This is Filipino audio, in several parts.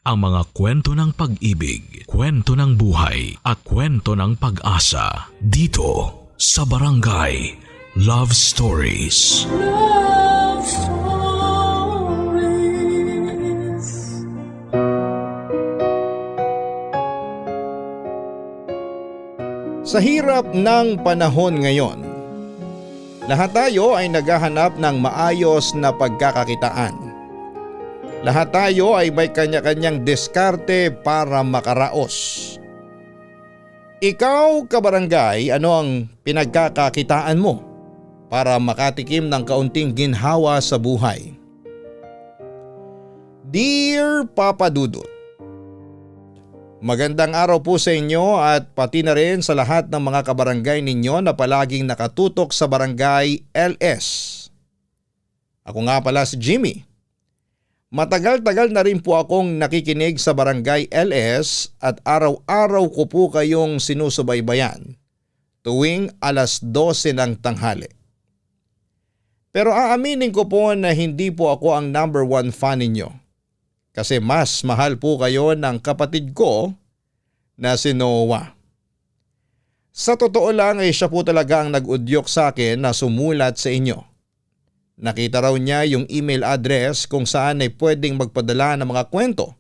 ang mga kwento ng pag-ibig, kwento ng buhay at kwento ng pag-asa dito sa Barangay Love Stories. Love Stories. Sa hirap ng panahon ngayon, lahat tayo ay naghahanap ng maayos na pagkakakitaan. Lahat tayo ay may kanya-kanyang diskarte para makaraos. Ikaw, kabarangay, ano ang pinagkakakitaan mo para makatikim ng kaunting ginhawa sa buhay? Dear Papa Dudut, magandang araw po sa inyo at pati na rin sa lahat ng mga kabarangay ninyo na palaging nakatutok sa Barangay LS. Ako nga pala si Jimmy. Matagal-tagal na rin po akong nakikinig sa Barangay LS at araw-araw ko po kayong sinusubaybayan tuwing 12:00 ng tanghali. Pero aaminin ko po na hindi po ako ang number 1 fan ninyo. Kasi mas mahal po kayo ng kapatid ko na si Noah. Sa totoo lang ay siya po talaga ang nag-udyok sa akin na sumulat sa inyo. Nakita raw niya yung email address kung saan ay pwedeng magpadala ng mga kwento.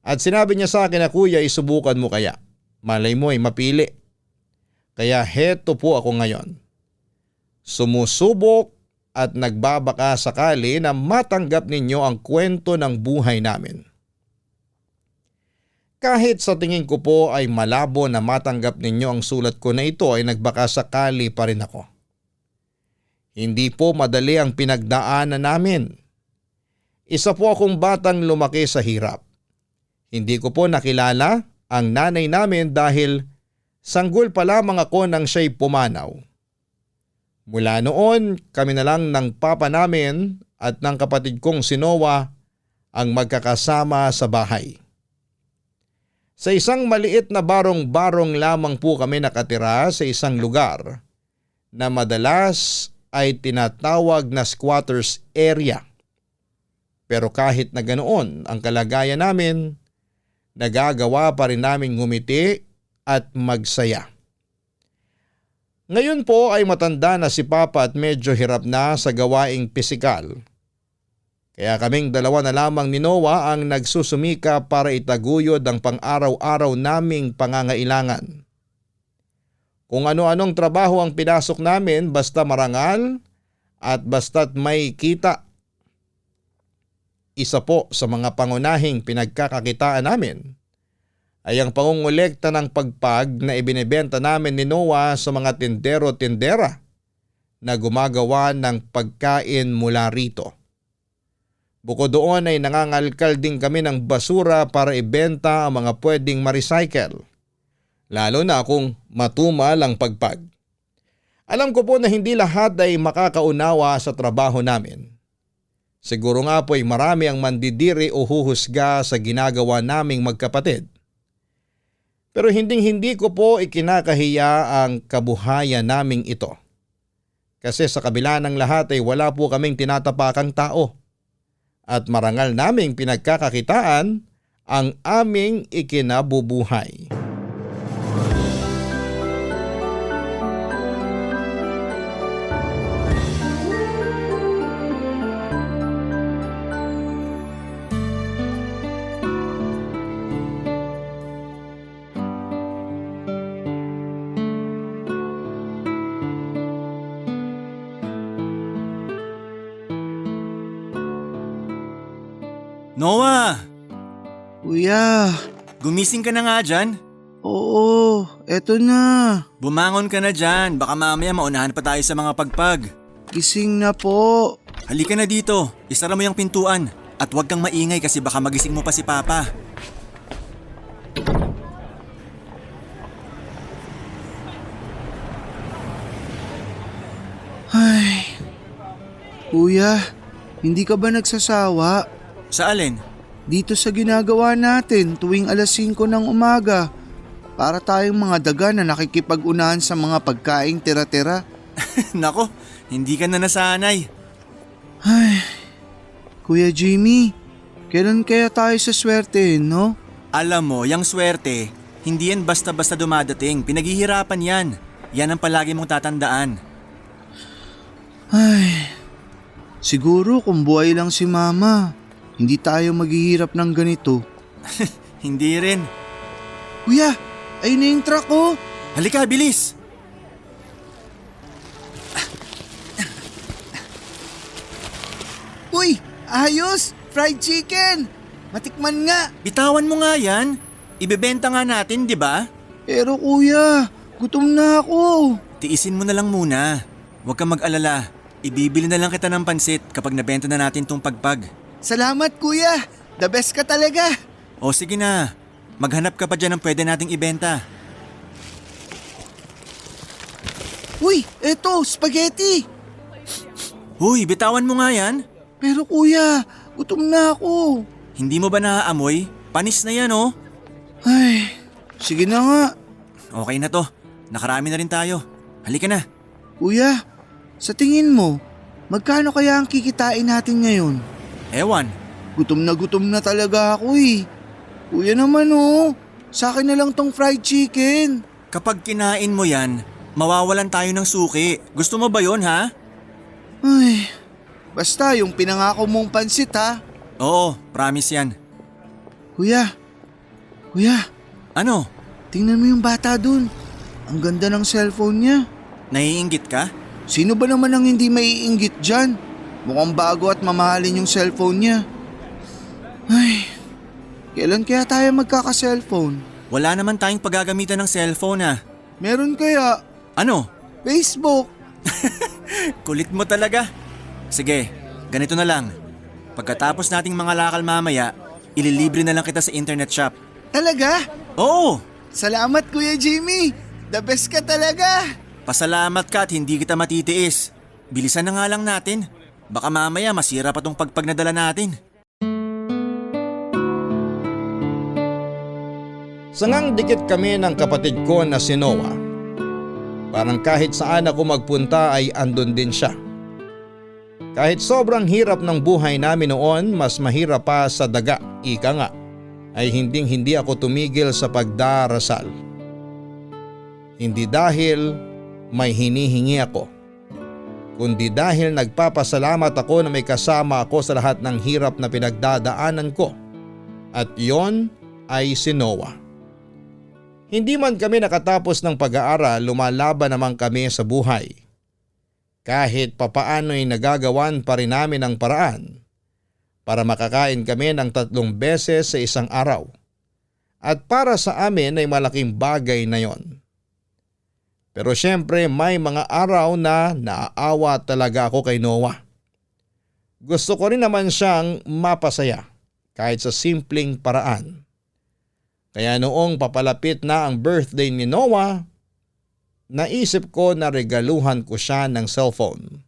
At sinabi niya sa akin na kuya, isubukan mo kaya. Malay mo ay mapili. Kaya heto po ako ngayon. Sumusubok at nagbabaka sakali na matanggap ninyo ang kwento ng buhay namin. Kahit sa tingin ko po ay malabo na matanggap ninyo ang sulat ko na ito ay nagbaka sakali pa rin ako. Hindi po madali ang pinagdaanan namin. Isa po akong batang lumaki sa hirap. Hindi ko po nakilala ang nanay namin dahil sanggol pa lamang ako nang siya'y pumanaw. Mula noon, kami na lang ng papa namin at ng kapatid kong si Noah ang magkakasama sa bahay. Sa isang maliit na barong-barong lamang po kami nakatira sa isang lugar na madalas ay tinatawag na squatters area. Pero kahit na ganoon ang kalagayan namin, nagagawa pa rin namin ngumiti at magsaya. Ngayon po ay matanda na si Papa at medyo hirap na sa gawaing pisikal. Kaya kaming dalawa na lamang ni Noah ang nagsusumika para itaguyod ang pang-araw-araw naming pangangailangan. Kung ano-anong trabaho ang pinasok namin basta marangal at basta't may kita. Isa po sa mga pangunahing pinagkakakitaan namin ay ang pangungulekta ng pagpag na ibinebenta namin ni Noah sa mga tindero-tindera na gumagawa ng pagkain mula rito. Bukod doon ay nangangalkal din kami ng basura para ibenta ang mga pwedeng ma-recycle, lalo na kung matumal ang pagpag. Alam ko po na hindi lahat ay makakaunawa sa trabaho namin. Siguro nga po ay marami ang mandidiri o huhusga sa ginagawa naming magkapatid. Pero hindi ko po ikinakahiya ang kabuhayan naming ito. Kasi sa kabila ng lahat ay wala po kaming tinatapakang tao. At marangal naming pinagkakakitaan ang aming ikinabubuhay. Noah! Kuya, Gumising ka na nga dyan. oo, eto na. Bumangon ka na dyan, baka mamaya maunahan pa tayo sa mga pagpag. Gising na po. Halika na dito, isara mo yung pintuan. At huwag kang maingay kasi baka magising mo pa si Papa. Ay, kuya, hindi ka ba nagsasawa? Sa alin? Dito sa ginagawa natin tuwing 5:00 ng umaga. Para tayong mga daga na nakikipag-unahan sa mga pagkaing tira-tira. Nako, hindi ka na nasanay. Ay, Kuya Jimmy, Kailan kaya tayo sa swerte, no? Alam mo, yung swerte, hindi yan basta-basta dumadating. Pinaghihirapan yan. Yan ang palagi mong tatandaan. Ay, siguro kung buhay lang si Mama, hindi tayo maghihirap ng ganito. Hindi rin. Kuya, ayun na yung truck ko. Halika, bilis! Uy, ayos! Fried chicken! Matikman nga! Bitawan mo nga yan. Ibebenta nga natin, di ba? Pero kuya, gutom na ako. Tiisin mo na lang muna. Huwag kang mag-alala. Ibibili na lang kita ng pansit kapag nabenta na natin tong pagpag. Salamat kuya, the best ka talaga. O sige na, maghanap ka pa dyan ng pwede nating ibenta. Uy, eto, spaghetti! Huy, bitawan mo nga yan. Pero kuya, gutom na ako. Hindi mo ba naaamoy? Panis na yan oh. Ay, sige na nga. Okay na to, nakarami na rin tayo. Halika na. Kuya, sa tingin mo, magkano kaya ang kikitain natin ngayon? Ewan, Gutom na talaga ako eh. Kuya naman oh, sa akin na lang tong fried chicken. kapag kinain mo yan, mawawalan tayo ng suki. Gusto mo ba yon ha? Ay, basta yung pinangako mong pansit ha. Oo, promise yan. Kuya, Ano? tingnan mo yung bata dun. Ang ganda ng cellphone niya. Naiinggit ka? Sino ba naman ang hindi maiinggit dyan? Mukhang bago at mamahalin yung cellphone niya. Ay, kailan kaya tayo magkaka-cellphone? Wala naman tayong paggagamitan ng cellphone ah. Meron kaya? Ano? Facebook. Kulit mo talaga. Sige, ganito na lang. Pagkatapos nating mga lakal mamaya, ililibre na lang kita sa internet shop. Talaga? Oo! Salamat Kuya Jimmy. The best ka talaga. Pasalamat ka at hindi kita matitiis. Bilisan na nga lang natin. Baka mamaya masira pa tong pagpagnadala natin. Sangang dikit kami ng kapatid ko na si Noah. Parang kahit saan ako magpunta ay andun din siya. Kahit sobrang hirap ng buhay namin noon, mas mahirap pa sa daga, ika nga, ay hindi ako tumigil sa pagdarasal. Hindi dahil may hinihingi ako, kundi dahil nagpapasalamat ako na may kasama ako sa lahat ng hirap na pinagdadaanan ko. At yon ay si Noah. Hindi man kami nakatapos ng pag-aaral, lumalaban naman kami sa buhay. Kahit papaano'y nagagawan pa rin namin ang paraan para makakain kami ng 3 beses sa isang araw. At para sa amin ay malaking bagay na yon. Pero syempre may mga araw na naaawa talaga ako kay Noah. Gusto ko rin naman siyang mapasaya kahit sa simpleng paraan. Kaya noong papalapit na ang birthday ni Noah, naisip ko na regaluhan ko siya ng cellphone.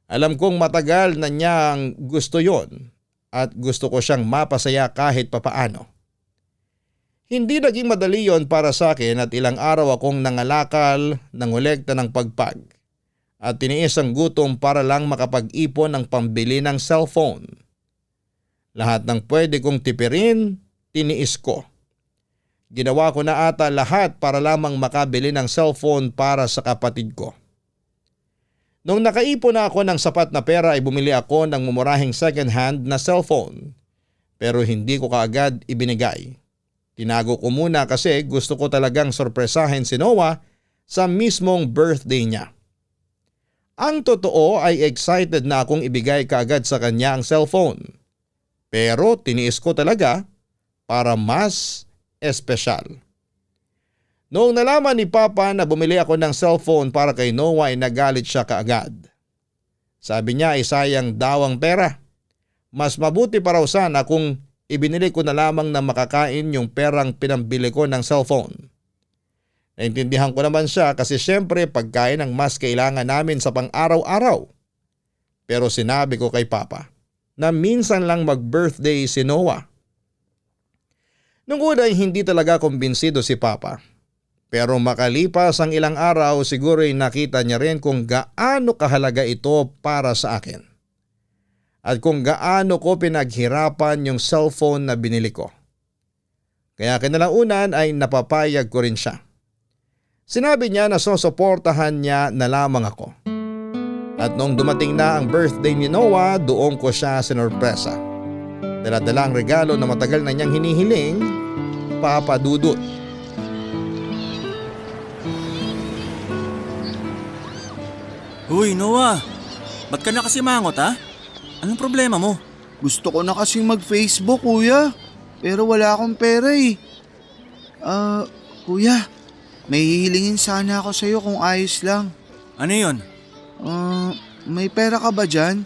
Alam kong matagal na niyang gusto yon at gusto ko siyang mapasaya kahit papaano. Hindi naging madali yon para sa akin at ilang araw akong nangalakal ng ngolekta ng pagpag at tiniis ang gutom para lang makapag-ipon ng pambili ng cellphone. Lahat ng pwede kong tipirin, tiniis ko. Ginawa ko na ata lahat para lamang makabili ng cellphone para sa kapatid ko. Nung nakaipon na ako ng sapat na pera ay bumili ako ng mumurahing second hand na cellphone pero hindi ko kaagad ibinigay. Tinago ko muna kasi gusto ko talagang sorpresahin si Noah sa mismong birthday niya. Ang totoo ay excited na akong ibigay kaagad sa kanya ang cellphone. Pero tiniis ko talaga para mas espesyal. Noong nalaman ni Papa na bumili ako ng cellphone para kay Noah ay nagalit siya kaagad. Sabi niya ay sayang daw ang pera. Mas mabuti pa raw sana kung ibinili ko na lamang na makakain yung perang pinambili ko ng cellphone. Naintindihan ko naman siya kasi syempre pagkain ang mas kailangan namin sa pang-araw-araw. Pero sinabi ko kay Papa na minsan lang mag-birthday si Noah. Nung una ay hindi talaga kumbinsido si Papa. Pero makalipas ang ilang araw siguro ay nakita niya rin kung gaano kahalaga ito para sa akin. at kung gaano ko pinaghirapan yung cellphone na binili ko. Kaya kinalaunan ay napapayag ko rin siya. Sinabi niya na susuportahan niya na lamang ako. At nung dumating na ang birthday ni Noah, doon ko siya sinurpresa. Dala-dala ang regalo na matagal na niyang hinihiling, Papa Dudut. Uy, Noah. Ba't ka na kasi mangot ha? Anong problema mo? Gusto ko na kasing mag-Facebook, kuya. Pero wala akong pera eh. Kuya, may hihilingin sana ako sa'yo kung ayos lang. Ano yun? May pera ka ba dyan?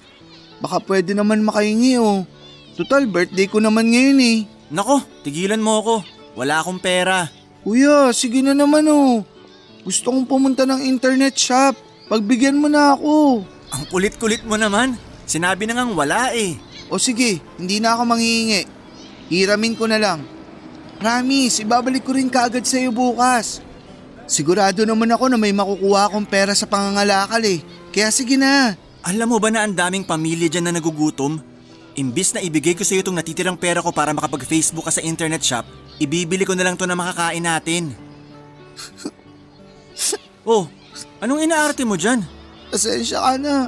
Baka pwede naman makahingi oh. Total, birthday ko naman ngayon eh. Nako, tigilan mo ako. Wala akong pera. Kuya, sige na naman oh. Gusto kong pumunta ng internet shop. Pagbigyan mo na ako. Ang kulit-kulit mo naman. Sinabi na ngang wala eh. O sige, hindi na ako manghihingi. Hiramin ko na lang. Promise, ibabalik ko rin kaagad sa'yo bukas. Sigurado naman ako na may makukuha akong pera sa pangangalakal eh. Kaya sige na. Alam mo ba na ang daming pamilya dyan na nagugutom? Imbis na ibigay ko sa'yo itong natitirang pera ko para makapag-Facebook ka sa internet shop, ibibili ko na lang to na makakain natin. Oh, anong inaarte mo dyan? Pasensya ka na.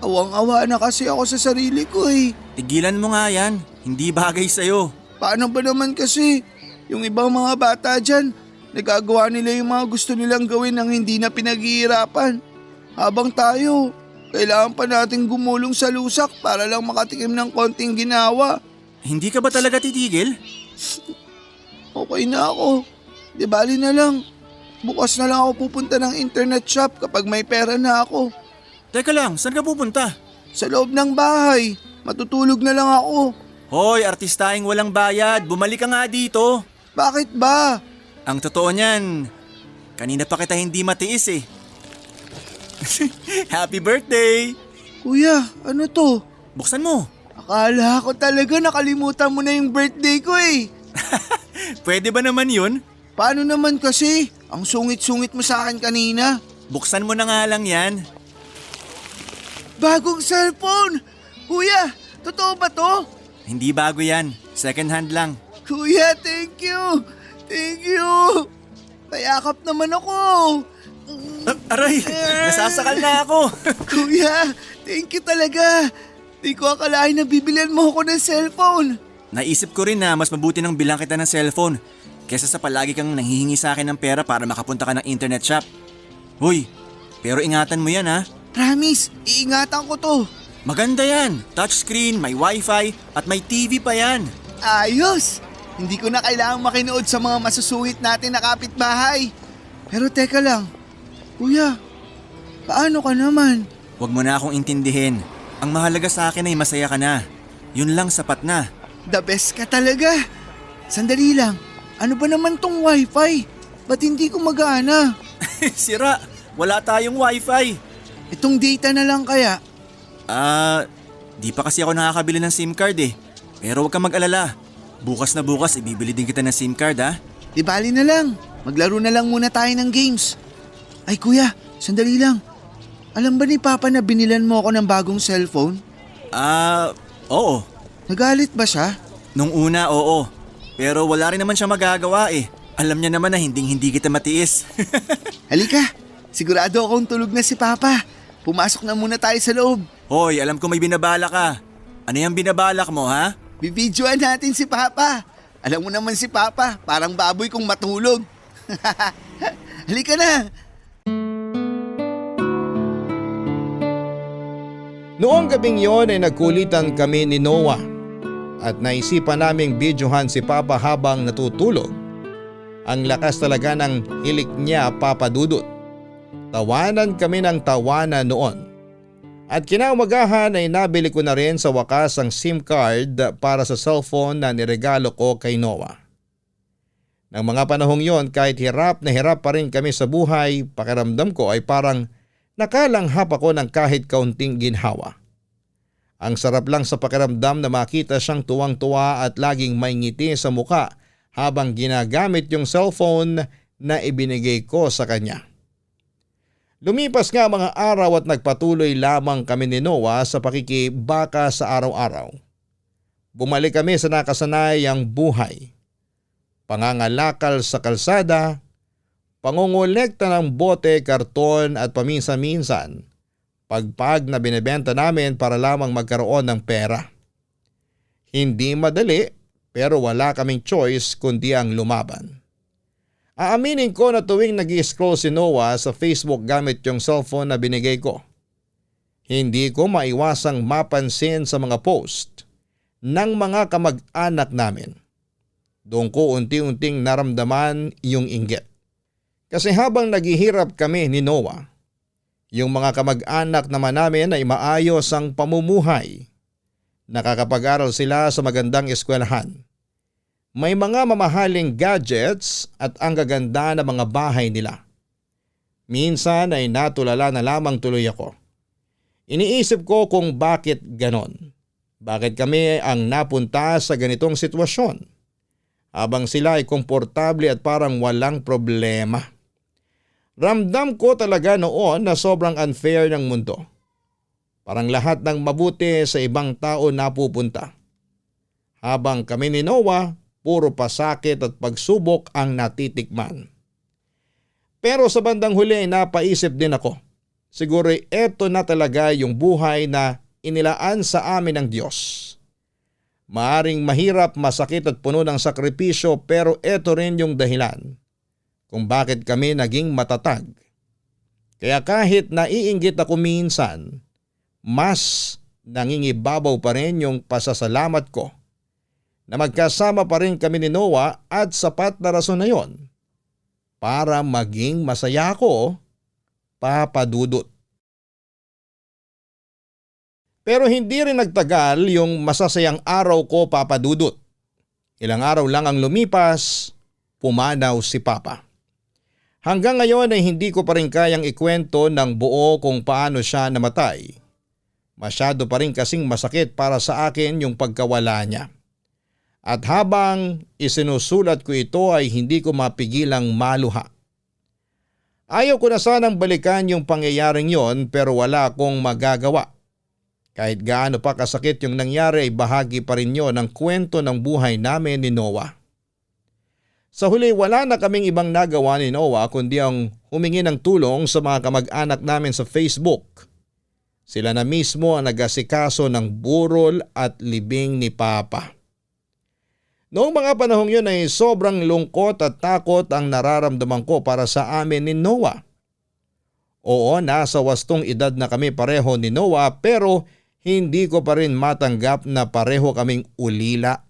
Awang-awa na kasi ako sa sarili ko eh. Tigilan mo nga yan. Hindi bagay sa'yo. Paano ba naman kasi? Yung ibang mga bata dyan, nagagawa nila yung mga gusto nilang gawin nang hindi na pinaghihirapan. Habang tayo, kailangan pa nating gumulong sa lusak para lang makatikim ng konting ginawa. Hindi ka ba talaga titigil? Okay na ako. Di bali na lang. Bukas na lang ako pupunta ng internet shop kapag may pera na ako. Teka lang, saan ka pupunta? Sa loob ng bahay. Matutulog na lang ako. Hoy, artistahing walang bayad. Bumalik ka nga dito. Bakit ba? Ang totoo niyan, kanina pa kita hindi matiis eh. Happy birthday! Kuya, ano to? Buksan mo. Akala ko talaga nakalimutan mo na yung birthday ko eh. Pwede ba naman yun? Paano naman kasi? Ang sungit-sungit mo sa akin kanina. Buksan mo na nga lang yan. Bagong cellphone! Kuya, totoo ba to? Hindi bago yan. Second hand lang. Kuya, thank you! Thank you! Payakap naman ako! Aray! Nasasakal na ako! Kuya, thank you talaga! Di ko akalain na bibilihan mo ako ng cellphone. Naisip ko rin na mas mabuti nang bilang kita ng cellphone kesa sa palagi kang nanghihingi sa akin ng pera para makapunta ka ng internet shop. Hoy, pero ingatan mo yan ha. Promise, iingatan ko to. Maganda yan. Touchscreen, may wifi at may TV pa yan. Ayos! Hindi ko na kailangang makinood sa mga masusungit natin na kapitbahay. Pero teka lang, kuya, paano ka naman? Huwag mo na akong intindihin. Ang mahalaga sa akin ay masaya ka na. Yun lang sapat na. The best ka talaga. Sandali lang, ano ba naman tong wifi? Ba't hindi ko magana? Sira, wala tayong wifi. Itong data na lang kaya? Di pa kasi ako nakakabili ng SIM card eh. Pero huwag kang mag-alala. Bukas na bukas ibibili din kita ng SIM card ha. Di bali na lang, maglaro na lang muna tayo ng games. Ay kuya, sandali lang. Alam ba ni Papa na binilan mo ako ng bagong cellphone? Oo. Nagalit ba siya? Nung una, oo. Pero wala rin naman siya magagawa eh. Alam niya naman na hindi kita matiis. Halika, sigurado akong tulog na si Papa. Pumasok na muna tayo sa loob. Hoy, alam ko may binabala ka. Ano yung binabalak mo ha? Bibidyoan natin si Papa. Alam mo naman si Papa, parang baboy kung matulog. Halika na. Noong gabing yon ay nagkulitan kami ni Noah at naisipan naming videohan si Papa habang natutulog. Ang lakas talaga ng hilik niya, Papa Dudut. Tawanan kami ng tawanan noon. At kinaumagahan ay nabili ko na rin sa wakas ang SIM card para sa cellphone na niregalo ko kay Noah. Nang mga panahong yon, kahit hirap na hirap pa rin kami sa buhay, pakiramdam ko ay parang nakalanghap ako ng kahit kaunting ginhawa. Ang sarap lang sa pakiramdam na makita siyang tuwang-tuwa at laging may ngiti sa muka habang ginagamit yung cellphone na ibinigay ko sa kanya. Lumipas nga mga araw at nagpatuloy lamang kami ni Noah sa pakikibaka sa araw-araw. Bumalik kami sa nakasanayang buhay. Pangangalakal sa kalsada, pangongolekta ng bote, karton at paminsan-minsan, pagpag na binebenta namin para lamang magkaroon ng pera. Hindi madali pero wala kaming choice kundi ang lumaban. Aaminin ko na tuwing nag-i-scroll si Noah sa Facebook gamit yung cellphone na binigay ko, hindi ko maiwasang mapansin sa mga post ng mga kamag-anak namin. Doon ko unti-unting naramdaman yung inggit. Kasi habang naghihirap kami ni Noah, yung mga kamag-anak naman namin ay maayos ang pamumuhay. Nakakapag-aral sila sa magandang eskwelahan. May mga mamahaling gadgets at ang gaganda na mga bahay nila. Minsan ay natulala na lamang tuloy ako. Iniisip ko kung bakit ganon. Bakit kami ang napunta sa ganitong sitwasyon? Habang sila ay komportable at parang walang problema. Ramdam ko talaga noon na sobrang unfair ng mundo. Parang lahat ng mabuti sa ibang tao napupunta. Habang kami ni Noah, puro pasakit at pagsubok ang natitikman. Pero sa bandang huli ay napaisip din ako. Siguro eto na talaga yung buhay na inilaan sa amin ng Diyos. Maaring mahirap, masakit at puno ng sakripisyo pero eto rin yung dahilan kung bakit kami naging matatag. Kaya kahit naiinggit ako minsan, mas nangingibabaw pa rin yung pasasalamat ko na magkasama pa rin kami ni Noah at sapat na rason na yon para maging masaya ko, Papa Dudut. Pero hindi rin nagtagal yung masasayang araw ko, Papa Dudut. Ilang araw lang ang lumipas, pumanaw si Papa. Hanggang ngayon ay hindi ko pa rin kayang ikwento ng buo kung paano siya namatay. Masyado pa rin kasing masakit para sa akin yung pagkawala niya. At habang isinusulat ko ito ay hindi ko mapigilang maluha. Ayaw ko na sanang balikan yung pangyayaring yon pero wala akong magagawa. Kahit gaano pa kasakit yung nangyari ay bahagi pa rin yon ng kwento ng buhay namin ni Noah. Sa huli wala na kaming ibang nagawa ni Noah kundi ang humingi ng tulong sa mga kamag-anak namin sa Facebook. Sila na mismo ang nag-asikaso ng burol at libing ni Papa. Noong mga panahong yun ay sobrang lungkot at takot ang nararamdaman ko para sa amin ni Noah. Oo, nasa wastong edad na kami pareho ni Noah pero hindi ko pa rin matanggap na pareho kaming ulila.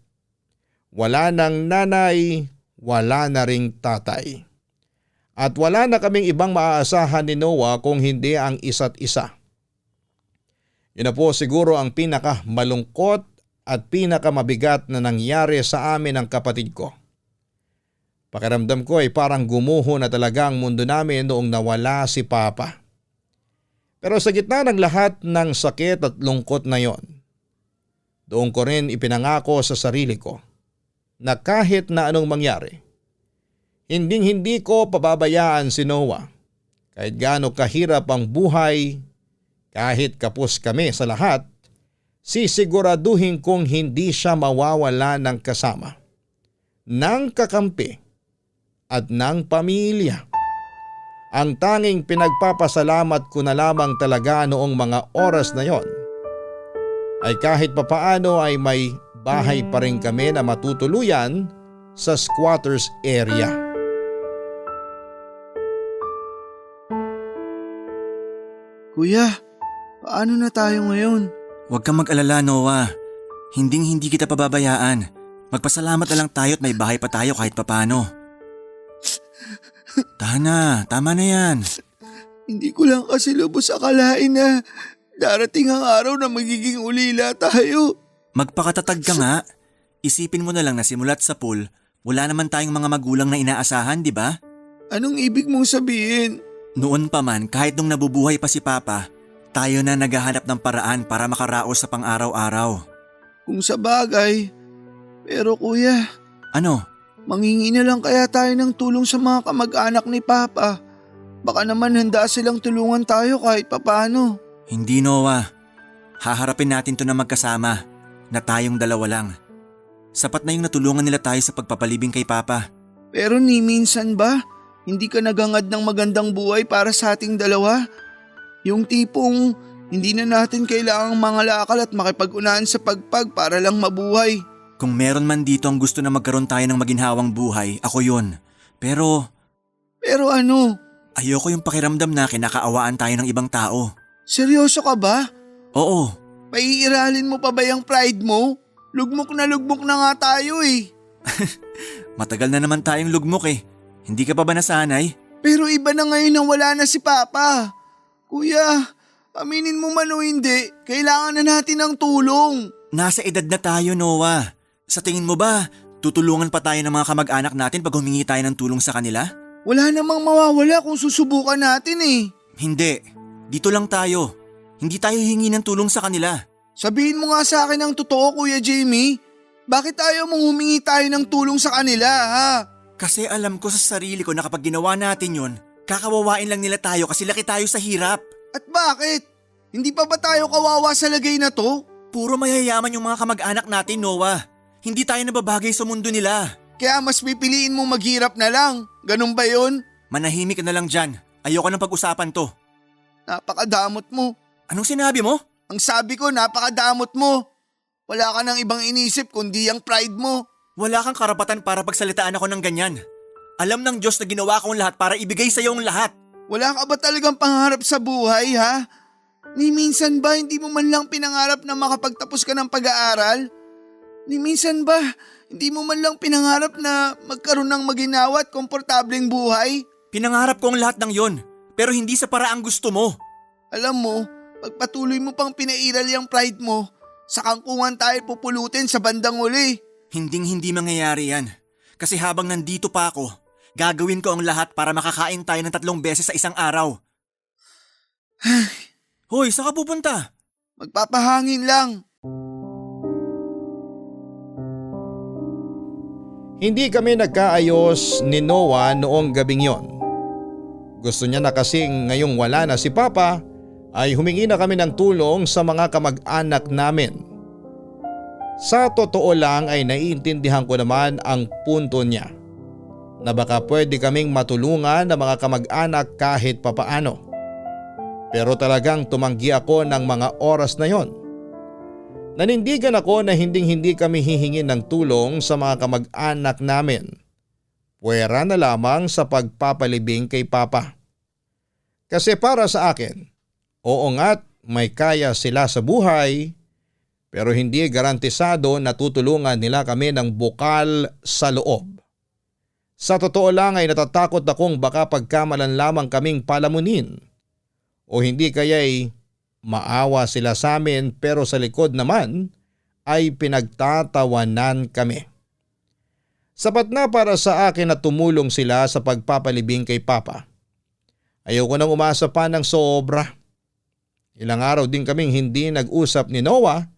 Wala nang nanay, wala na ring tatay. At wala na kaming ibang maaasahan ni Noah kung hindi ang isa't isa. Yun na po siguro ang pinakamalungkot at pinakamabigat na nangyari sa amin ng kapatid ko. Pakiramdam ko ay parang gumuho na talaga ang mundo namin noong nawala si Papa. Pero sa gitna ng lahat ng sakit at lungkot na yon, doon ko rin ipinangako sa sarili ko na kahit na anong mangyari, hindi ko pababayaan si Noah. Kahit gaano kahirap ang buhay, kahit kapos kami sa lahat, sisiguraduhin kong hindi siya mawawala ng kasama, ng kakampi at ng pamilya. Ang tanging pinagpapasalamat ko na lamang talaga noong mga oras na yon ay kahit papaano ay may bahay pa rin kami na matutuluyan sa squatters area. Kuya, paano na tayo ngayon? Huwag kang mag-alala, Noah. Hinding-hindi kita pababayaan. Magpasalamat na lang tayo at may bahay pa tayo kahit papano. Tama na yan. Hindi ko lang kasi lubos akalain na darating ang araw na magiging ulila tayo. Magpakatatag ka nga. Isipin mo na lang na simulat sa pool, wala naman tayong mga magulang na inaasahan, di ba? Anong ibig mong sabihin? Noon pa man, kahit nung nabubuhay pa si Papa, tayo na naghahanap ng paraan para makaraos sa pang-araw-araw. Kung sa bagay. Pero kuya, Ano? manghingi na lang kaya tayo ng tulong sa mga kamag-anak ni Papa. Baka naman handa silang tulungan tayo kahit papano. Hindi, Noah. Haharapin natin to na magkasama, na tayong dalawa lang. Sapat na yung natulungan nila tayo sa pagpapalibing kay Papa. Pero ni minsan ba, hindi ka nagangad ng magandang buhay para sa ating dalawa? Yung tipong hindi na natin kailangang mangalakal at makipag-unahan sa pagpag para lang mabuhay. Kung meron man dito ang gusto na magkaroon tayo ng maginhawang buhay, ako yun. Pero Pero ano? ayoko yung pakiramdam na kinakaawaan tayo ng ibang tao. Seryoso ka ba? Oo, Paiiralin mo pa ba yung pride mo? Lugmok na nga tayo eh. matagal na naman tayong lugmok eh. Hindi ka pa ba nasanay? Pero iba na ngayon na wala na si Papa. Kuya, aminin mo man o hindi, kailangan na natin ng tulong. Nasa edad na tayo, Noah. Sa tingin mo ba, tutulungan pa tayo ng mga kamag-anak natin pag humingi tayo ng tulong sa kanila? Wala namang mawawala kung susubukan natin eh. Hindi. Dito lang tayo. Hindi tayo hingi ng tulong sa kanila. Sabihin mo nga sa akin ang totoo, Kuya Jamie. Bakit ayaw mong humingi tayo ng tulong sa kanila, ha? Kasi alam ko sa sarili ko na kapag ginawa natin yun, kakawawain lang nila tayo kasi laki tayo sa hirap. At bakit? Hindi pa ba tayo kawawa sa lagay na to? Puro mayayaman yung mga kamag-anak natin, Noah. Hindi tayo nababagay sa mundo nila. Kaya mas pipiliin mo maghirap na lang. Ganun ba yun? Manahimik ka na lang dyan. Ayoko nang pag-usapan to. Napakadamot mo. Anong sinabi mo? Ang sabi ko, napakadamot mo. Wala ka nang ibang inisip kundi ang pride mo. Wala kang karapatan para pagsalitaan ako ng ganyan. Alam ng Diyos na ginawa ko ang lahat para ibigay sa iyo ang lahat. Wala ka ba talagang pangarap sa buhay, ha? Ni minsan ba hindi mo man lang pinangarap na makapagtapos ka ng pag-aaral? Ni minsan ba hindi mo man lang pinangarap na magkaroon ng maginawa at komportableng buhay? Pinangarap ko ang lahat ng yon, pero hindi sa paraang gusto mo. Alam mo, pagpatuloy mo pang pinairal yung pride mo, sa kangkungan tayo pupulutin sa bandang uli. Hinding-hindi mangyayari yan. Kasi habang nandito pa ako, gagawin ko ang lahat para makakain tayo ng 3 beses sa isang araw. Hoy, saan ka pupunta? Magpapahangin lang. Hindi kami nagkaayos ni Noah noong gabing yon. Gusto niya na kasing ngayong wala na si Papa ay humingi na kami ng tulong sa mga kamag-anak namin. Sa totoo lang ay naiintindihan ko naman ang punto niya na baka pwede kaming matulungan ng mga kamag-anak kahit papaano. Pero talagang tumanggi ako ng mga oras na yon. Nanindigan ako na hindi kami hihingin ng tulong sa mga kamag-anak namin. Puwera na lamang sa pagpapalibing kay Papa. Kasi para sa akin, oo nga't may kaya sila sa buhay, pero hindi garantisado na tutulungan nila kami ng bukal sa loob. Sa totoo lang ay natatakot akong baka pagkamalan lamang kaming palamunin o hindi kaya'y maawa sila sa amin pero sa likod naman ay pinagtatawanan kami. Sapat na para sa akin na tumulong sila sa pagpapalibing kay Papa. Ayoko nang umasa pa ng sobra. Ilang araw din kaming hindi nag-usap ni Noah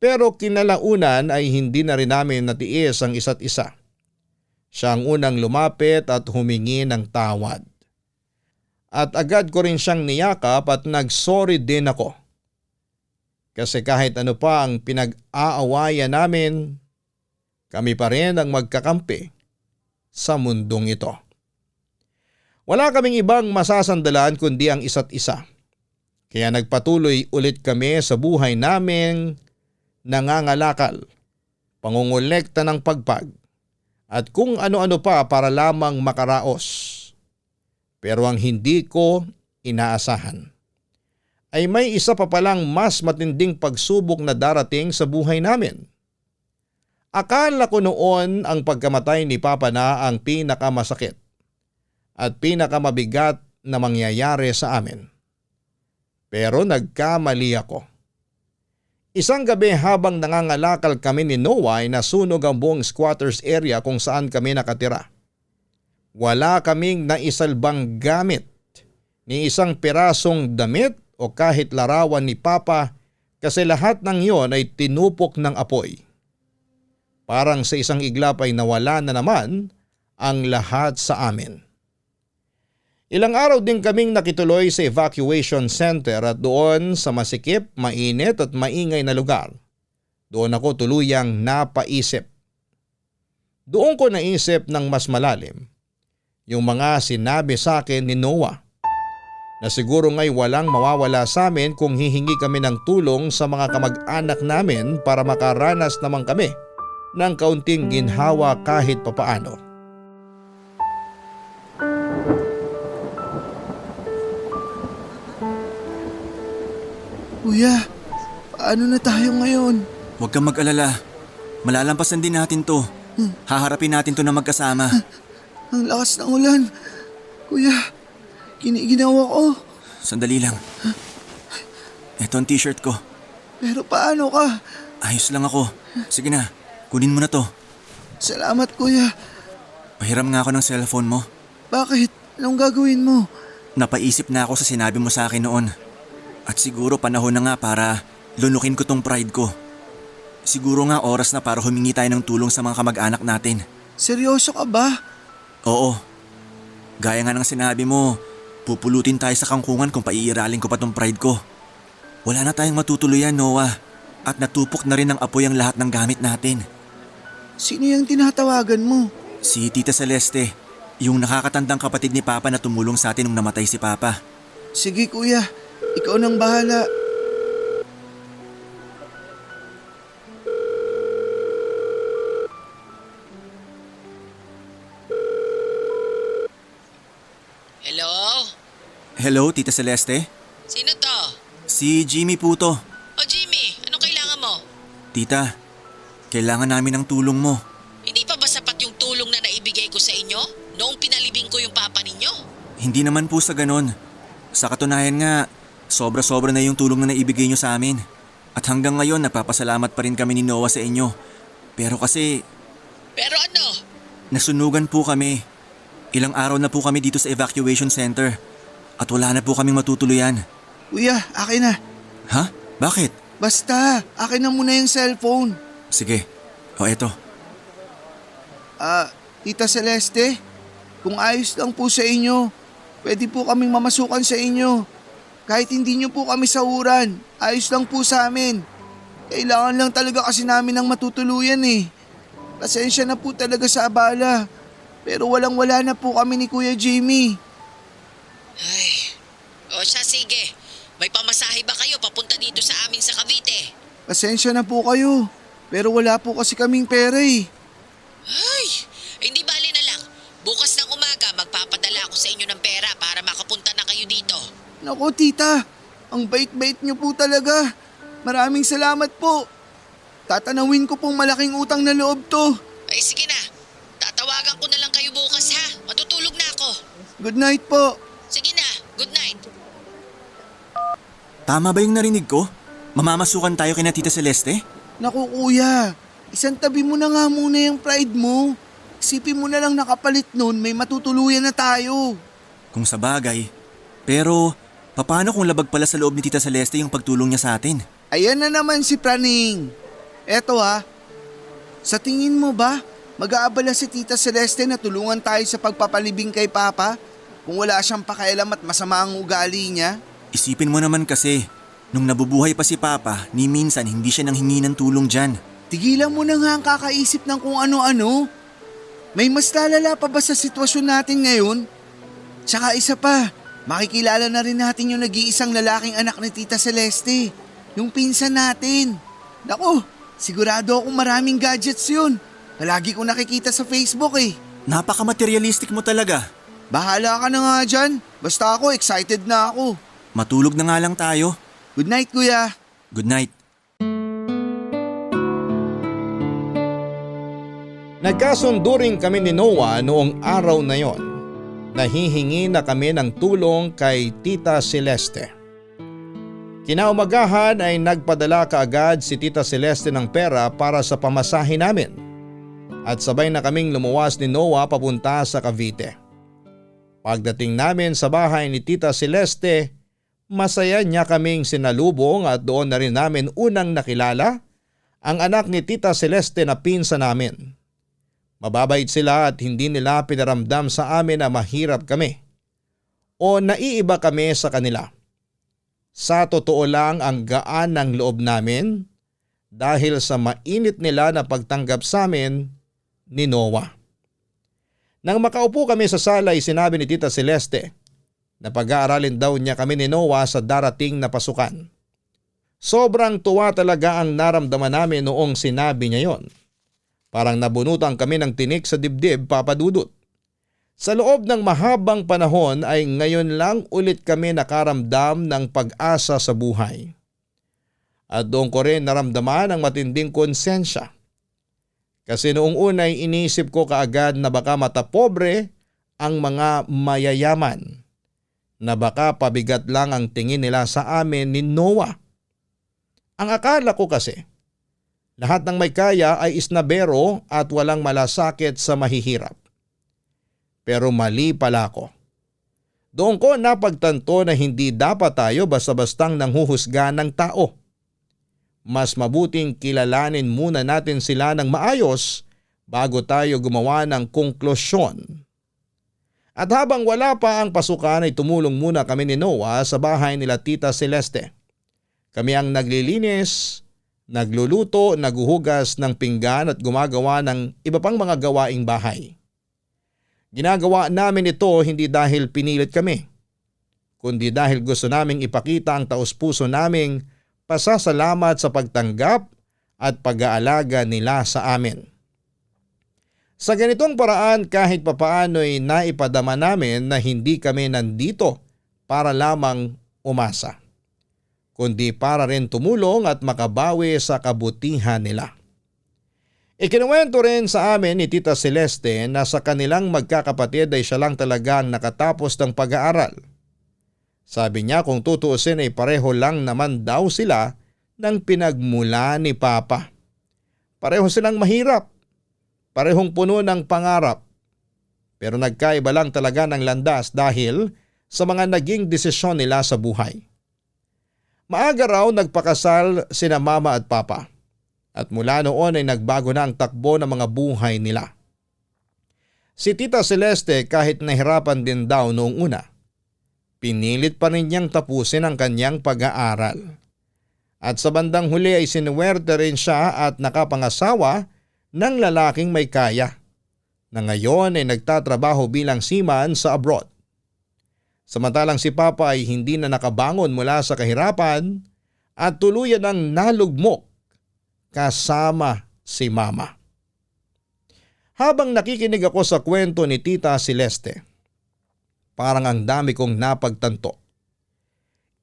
pero kinalaunan ay hindi na rin namin natiis ang isa't isa. Siya ang unang lumapit at humingi ng tawad. At agad ko rin siyang niyakap at nagsorry din ako. Kasi kahit ano pa ang pinag-aawayan namin, kami pa rin ang magkakampi sa mundong ito. Wala kaming ibang masasandalan kundi ang isa't isa. Kaya nagpatuloy ulit kami sa buhay naming nangangalakal, pangungulekta ng pagpag, at kung ano-ano pa para lamang makaraos. Pero ang hindi ko inaasahan ay may isa pa palang mas matinding pagsubok na darating sa buhay namin. Akala ko noon ang pagkamatay ni Papa na ang pinakamasakit at pinakamabigat na mangyayari sa amin. Pero nagkamali ako. Isang gabi habang nangangalakal kami ni Noah ay nasunog ang buong squatters area kung saan kami nakatira. Wala kaming naisalbang gamit, ni isang pirasong damit o kahit larawan ni Papa kasi lahat ng iyon ay tinupok ng apoy. Parang sa isang iglap ay nawala na naman ang lahat sa amin. Ilang araw din kaming nakituloy sa evacuation center at doon sa masikip, mainit at maingay na lugar. Doon ako tuluyang napaisip. Doon ko naisip ng mas malalim yung mga sinabi sa akin ni Noah na siguro nga'y walang mawawala sa amin kung hihingi kami ng tulong sa mga kamag-anak namin para makaranas naman kami ng kaunting ginhawa kahit papaano. Kuya, paano na tayo ngayon? Huwag kang mag-alala. Malalampasan din natin to. Haharapin natin to na magkasama. Ang lakas ng ulan. Kuya, ginawa ko. Sandali lang. Ito ang t-shirt ko. Pero paano ka? Ayos lang ako. Sige na, kunin mo na to. Salamat kuya. Pahiram nga ako ng cellphone mo. Bakit? Anong gagawin mo? Napaisip na ako sa sinabi mo sa akin noon. At siguro panahon na nga para lunukin ko tong pride ko. Siguro nga oras na para humingi tayo ng tulong sa mga kamag-anak natin. Seryoso ka ba? Oo. Gaya nga ng sinabi mo, pupulutin tayo sa kangkungan kung paiiralin ko pa tong pride ko. Wala na tayong matutuluyan, Noah. At natupok na rin ng apoy ang lahat ng gamit natin. Sino yung tinatawagan mo? Si Tita Celeste, yung nakakatandang kapatid ni Papa na tumulong sa atin nung namatay si Papa. Sige kuya, ikaw nang bahala. Hello? Hello, Tita Celeste? Sino to? Si Jimmy po to. O Jimmy, anong kailangan mo? Tita, kailangan namin ng tulong mo. Hindi pa ba sapat yung tulong na naibigay ko sa inyo noong pinalibing ko yung papa ninyo? Hindi naman po sa ganon. Sa katunayan nga, sobra-sobra na yung tulong na naibigay nyo sa amin. At hanggang ngayon, nagpapasalamat pa rin kami ni Noah sa inyo. Pero kasi, Pero ano? nasunugan po kami. Ilang araw na po kami dito sa evacuation center. At wala na po kaming matutuluyan. Kuya, akin na. Ha? Bakit? Basta, akin na muna yung cellphone. Sige. O eto. Tita Celeste, kung ayos lang po sa inyo, pwede po kaming mamasukan sa inyo. Kahit hindi nyo po kami sahuran, ayos lang po sa amin. Kailangan lang talaga kasi namin ng matutuluyan eh. Pasensya na po talaga sa abala. Pero walang-wala na po kami ni Kuya Jimmy. Ay, o siya sige. May pamasahe ba kayo papunta dito sa amin sa Cavite? Pasensya na po kayo. Pero wala po kasi kaming pera eh. Ay, hindi bali na lang. Bukas ng umaga magpapadala ako sa inyo ng pera para makapunta na kayo dito. Naku tita, ang bait-bait niyo po talaga. Maraming salamat po. Tatanawin ko pong malaking utang na loob to. Ay sige na, tatawagan ko na lang kayo bukas ha. Matutulog na ako. Good night po. Sige na, good night. Tama ba yung narinig ko? Mamamasukan tayo kina Tita Celeste? Naku kuya, isang tabi mo na nga muna yung pride mo. Isipin mo na lang nakapalit nun, may matutuluyan na tayo. Kung sa bagay. Pero, paano kung labag pala sa loob ni Tita Celeste yung pagtulong niya sa atin? Ayan na naman si Praning. Eto sa tingin mo ba, mag-aabala si Tita Celeste na tulungan tayo sa pagpapalibing kay Papa? Kung wala siyang pakialam at masama ang ugali niya? Isipin mo naman kasi, nung nabubuhay pa si Papa, ni minsan hindi siya nanghingi ng tulong dyan. Tigilan mo na nga ang kakaisip ng kung ano-ano. May mas lalala pa ba sa sitwasyon natin ngayon? Tsaka isa pa, makikilala na rin natin yung nag-iisang lalaking anak ni Tita Celeste. Yung pinsan natin. Naku, sigurado akong maraming gadgets yun. Palagi ko nakikita sa Facebook eh. Napaka-materialistic mo talaga. Bahala ka na nga dyan. Basta ako, excited na ako. Matulog na nga lang tayo. Good night, kuya. Good night. Nagkasundo rin kami ni Noah noong araw na yon. Nahihingi na kami ng tulong kay Tita Celeste. Kinaumagahan ay nagpadala kaagad si Tita Celeste ng pera para sa pamasahe namin. At sabay na kaming lumuwas ni Noah papunta sa Cavite. Pagdating namin sa bahay ni Tita Celeste, masaya niya kaming sinalubong at doon na rin namin unang nakilala ang anak ni Tita Celeste na pinsan namin. Mababait sila at hindi nila pinaramdam sa amin na mahirap kami. o naiiba kami sa kanila. Sa totoo lang ang gaan ng loob namin dahil sa mainit nila na pagtanggap sa amin ni Noah. Nang makaupo kami sa sala ay sinabi ni Tita Celeste na pag-aaralin daw niya kami ni Noah sa darating na pasukan. Sobrang tuwa talaga ang naramdaman namin noong sinabi niya yon. Parang nabunutan kami ng tinik sa dibdib, Papa Dudut. Sa loob ng mahabang panahon ay ngayon lang ulit kami nakaramdam ng pag-asa sa buhay. At doon ko rin naramdaman ang matinding konsensya. Kasi noong una ay inisip ko kaagad na baka matapobre ang mga mayayaman. Na baka pabigat lang ang tingin nila sa amin ni Noah. Ang akala ko kasi, lahat ng may kaya ay isnabero at walang malasakit sa mahihirap. Pero mali pala ako. Doon ko napagtanto na hindi dapat tayo basta-bastang nanghuhusga ng tao. Mas mabuting kilalanin muna natin sila ng maayos bago tayo gumawa ng konklusyon. At habang wala pa ang pasukan ay tumulong muna kami ni Noah sa bahay nila Tita Celeste. Kami ang naglilinis, nagluluto, naghuhugas ng pinggan at gumagawa ng iba pang mga gawaing bahay. Ginagawa namin ito hindi dahil pinilit kami, kundi dahil gusto naming ipakita ang taos-puso naming pasasalamat sa pagtanggap at pag-aalaga nila sa amin. Sa ganitong paraan kahit papaano'y naipadama namin na hindi kami nandito para lamang umasa, kundi para rin tumulong at makabawi sa kabutihan nila. Ikinuwento rin sa amin ni Tita Celeste na sa kanilang magkakapatid ay siya lang talagang nakatapos ng pag-aaral. Sabi niya kung tutuusin ay pareho lang naman daw sila ng pinagmula ni Papa. Pareho silang mahirap, parehong puno ng pangarap. Pero nagkaiba lang talaga ng landas dahil sa mga naging desisyon nila sa buhay. Maaga raw nagpakasal sina Mama at Papa. At mula noon ay nagbago na ang takbo ng mga buhay nila. Si Tita Celeste kahit nahirapan din daw noong una, pinilit pa rin niyang tapusin ang kanyang pag-aaral. At sa bandang huli ay sinuwerte rin siya at nakapangasawa ng lalaking may kaya, na ngayon ay nagtatrabaho bilang seaman sa abroad. Samantalang si Papa ay hindi na nakabangon mula sa kahirapan at tuluyan ang nalugmok kasama si Mama. Habang nakikinig ako sa kwento ni Tita Celeste, parang ang dami kong napagtanto.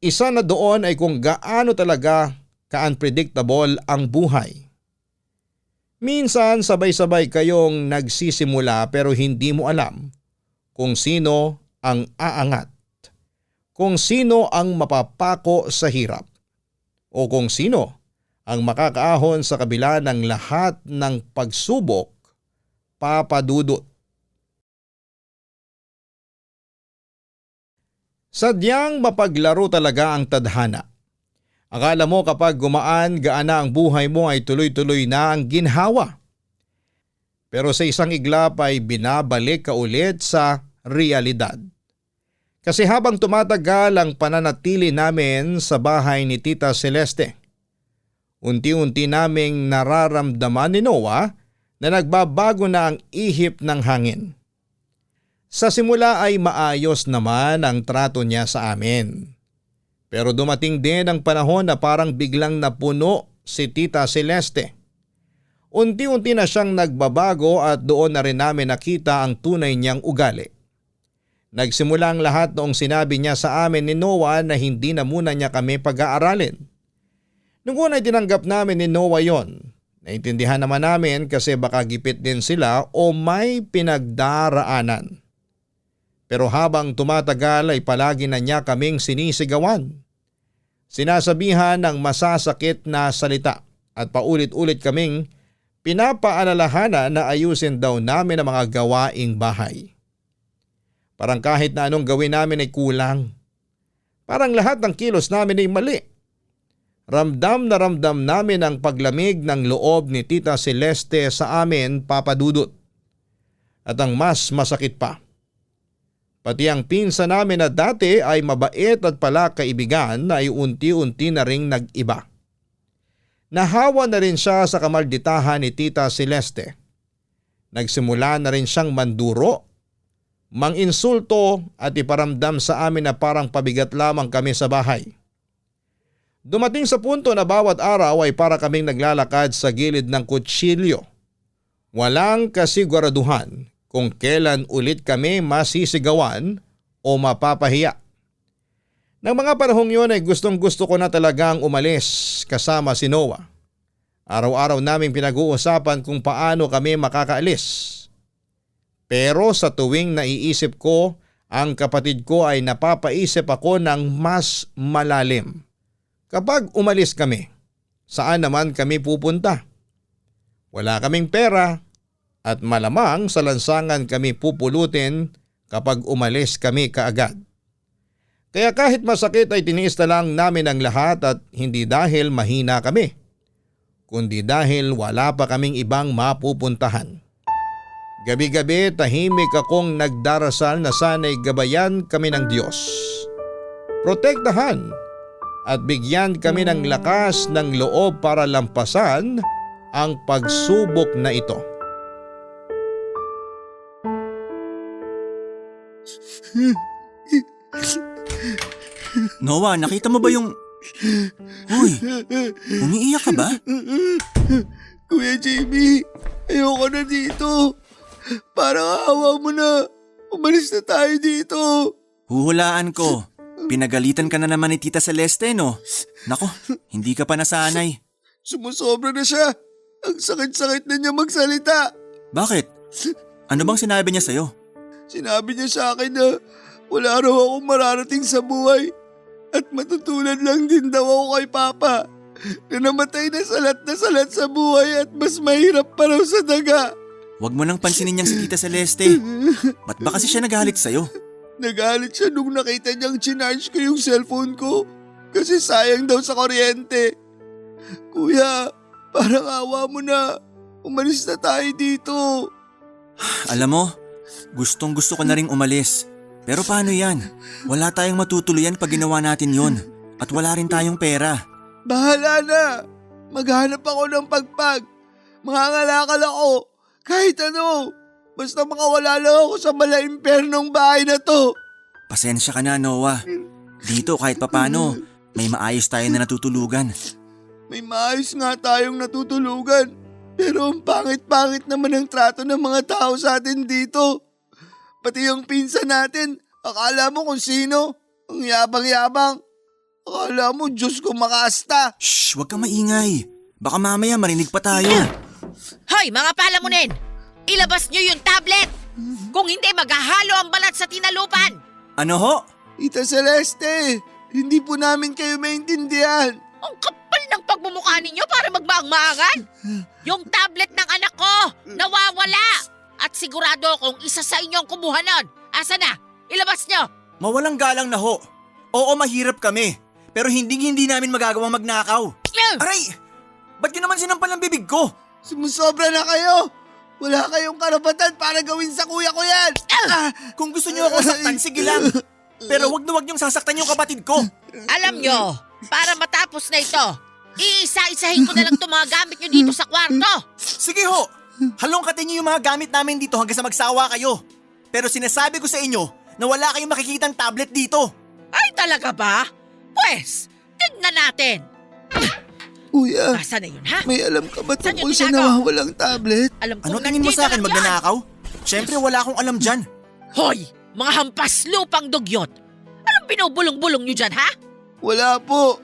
Isa na doon ay kung gaano talaga ka-unpredictable ang buhay. Minsan sabay-sabay kayong nagsisimula pero hindi mo alam kung sino ang aangat, kung sino ang mapapako sa hirap, o kung sino ang makakaahon sa kabila ng lahat ng pagsubok, Papa Dudut. Sadyang mapaglaro talaga ang tadhana. Akala mo kapag gaana ang buhay mo ay tuloy-tuloy na ang ginhawa. Pero sa isang iglap ay binabalik ka ulit sa realidad. Kasi habang tumatagal ang pananatili namin sa bahay ni Tita Celeste, unti-unti naming nararamdaman ni Noah na nagbabago na ang ihip ng hangin. Sa simula ay maayos naman ang trato niya sa amin. Pero dumating din ang panahon na parang biglang napuno si Tita Celeste. Unti-unti na siyang nagbabago at doon na rin namin nakita ang tunay niyang ugali. Nagsimula ang lahat noong sinabi niya sa amin ni Noah na hindi na muna niya kami pag-aaralin. Noong una'y tinanggap namin ni Noah yon. Naintindihan naman namin kasi baka gipit din sila o may pinagdaraanan. Pero habang tumatagal ay palagi na niya kaming sinisigawan. Sinasabihan ng masasakit na salita at paulit-ulit kaming pinapaalalahanan na ayusin daw namin ang mga gawaing bahay. Parang kahit na anong gawin namin ay kulang. Parang lahat ng kilos namin ay mali. Ramdam na ramdam namin ang paglamig ng loob ni Tita Celeste sa amin, Papa Dudut. At ang mas masakit pa, Pati ang pinsan namin na dati ay mabait at pala kaibigan ay unti-unti na ring nag-iba. Nahawa na rin siya sa kamalditahan ni Tita Celeste. Nagsimula na rin siyang manduro, manginsulto at iparamdam sa amin na parang pabigat lamang kami sa bahay. Dumating sa punto na bawat araw ay para kaming naglalakad sa gilid ng kutsilyo. Walang kasiguraduhan kung kailan ulit kami masisigawan o mapapahiya. Nang mga panahong yun ay gustong-gusto ko na talagang umalis kasama si Noah. Araw-araw naming pinag-uusapan kung paano kami makakaalis. Pero sa tuwing naiisip ko ang kapatid ko ay napapaisip ako ng mas malalim. Kapag umalis kami, saan naman kami pupunta? Wala kaming pera at malamang sa lansangan kami pupulutin kapag umalis kami kaagad. Kaya kahit masakit ay tiniis na lang namin ang lahat at hindi dahil mahina kami, kundi dahil wala pa kaming ibang mapupuntahan. Gabi-gabi tahimik akong nagdarasal na sana'y gabayan kami ng Diyos. Protektahan at bigyan kami ng lakas ng loob para lampasan ang pagsubok na ito. Noah, nakita mo ba yung... Hoy, umiiyak ka ba? Kuya Jamie, ayoko na dito. Parang awa mo na. Umalis na tayo dito. Huhulaan ko. Pinagalitan ka na naman ni Tita Celeste, no? Nako, hindi ka pa nasanay. Sumusobra na siya. Ang sakit-sakit na niya magsalita. Bakit? Ano bang sinabi niya sa'yo? Sinabi niya sa akin na wala raw akong mararating sa buhay at matutulad lang din daw ako kay Papa na namatay na salat sa buhay at mas mahirap pa raw sa daga. Huwag mo nang pansinin niyang si Tita Celeste. Ba't ba kasi siya nagalit sa'yo? Nagalit siya nung nakita niyang chinarge ko yung cellphone ko kasi sayang daw sa kuryente. Kuya, parang awa mo na. Umalis na tayo dito. Alam mo, gustong-gusto ko na ring umalis. Pero paano yan? Wala tayong matutuluyan pag ginawa natin yon. At wala rin tayong pera. Bahala na. Maghanap ako ng pagpag. Mangangalakal ako. Kahit ano. Basta makawala lang ako sa malaimpernong bahay na to. Pasensya ka na, Noah. Dito kahit papano, may maayos tayo na natutulugan. May maayos nga tayong natutulugan. Pero ang pangit-pangit naman ang trato ng mga tao sa atin dito. Pati yung pinsan natin, akala mo kung sino? Ang yabang-yabang. Akala mo Diyos ko makasta. Shh, huwag kang maingay. Baka mamaya marinig pa tayo. Hoy, mga palamunin! Ilabas nyo yung tablet! Kung hindi, maghahalo ang balat sa tinalupan! Ano ho? Tita Celeste, hindi po namin kayo maintindihan. Ang kapal ng pagmumukha ninyo para magmaang-maangan! Yung tablet ng anak ko, nawawala! At sigurado akong isa sa inyo ang kumuha nun. Asa na? Ilabas nyo! Mawalang galang na ho. Oo, mahirap kami. Pero hindi namin magagawang magnakaw. Aray! Ba't yun naman sinampal ang bibig ko? Sumusobra na kayo. Wala kayong karapatan para gawin sa kuya ko yan. Kung gusto niyo ako saktan, sige lang. Pero wag niyong sasaktan yung kapatid ko. Alam nyo, para matapos na ito, iisa-isahin ko na lang itong mga gamit nyo dito sa kwarto. Sige ho. Halongkatin niyo yung mga gamit namin dito hanggang sa magsawa kayo. Pero sinasabi ko sa inyo na wala kayong makikitang tablet dito. Ay, talaga ba? Pwes, tignan natin. Kuya, Asa na yun, ha? may alam ka ba Saan tungkol yung sa tinago? nawawalang tablet? Alam ko Ano tingin mo sa akin, magnanakaw? Siyempre wala akong alam dyan. Hoy, mga hampas lupang dugyot. Anong binubulong-bulong nyo dyan, ha? Wala po.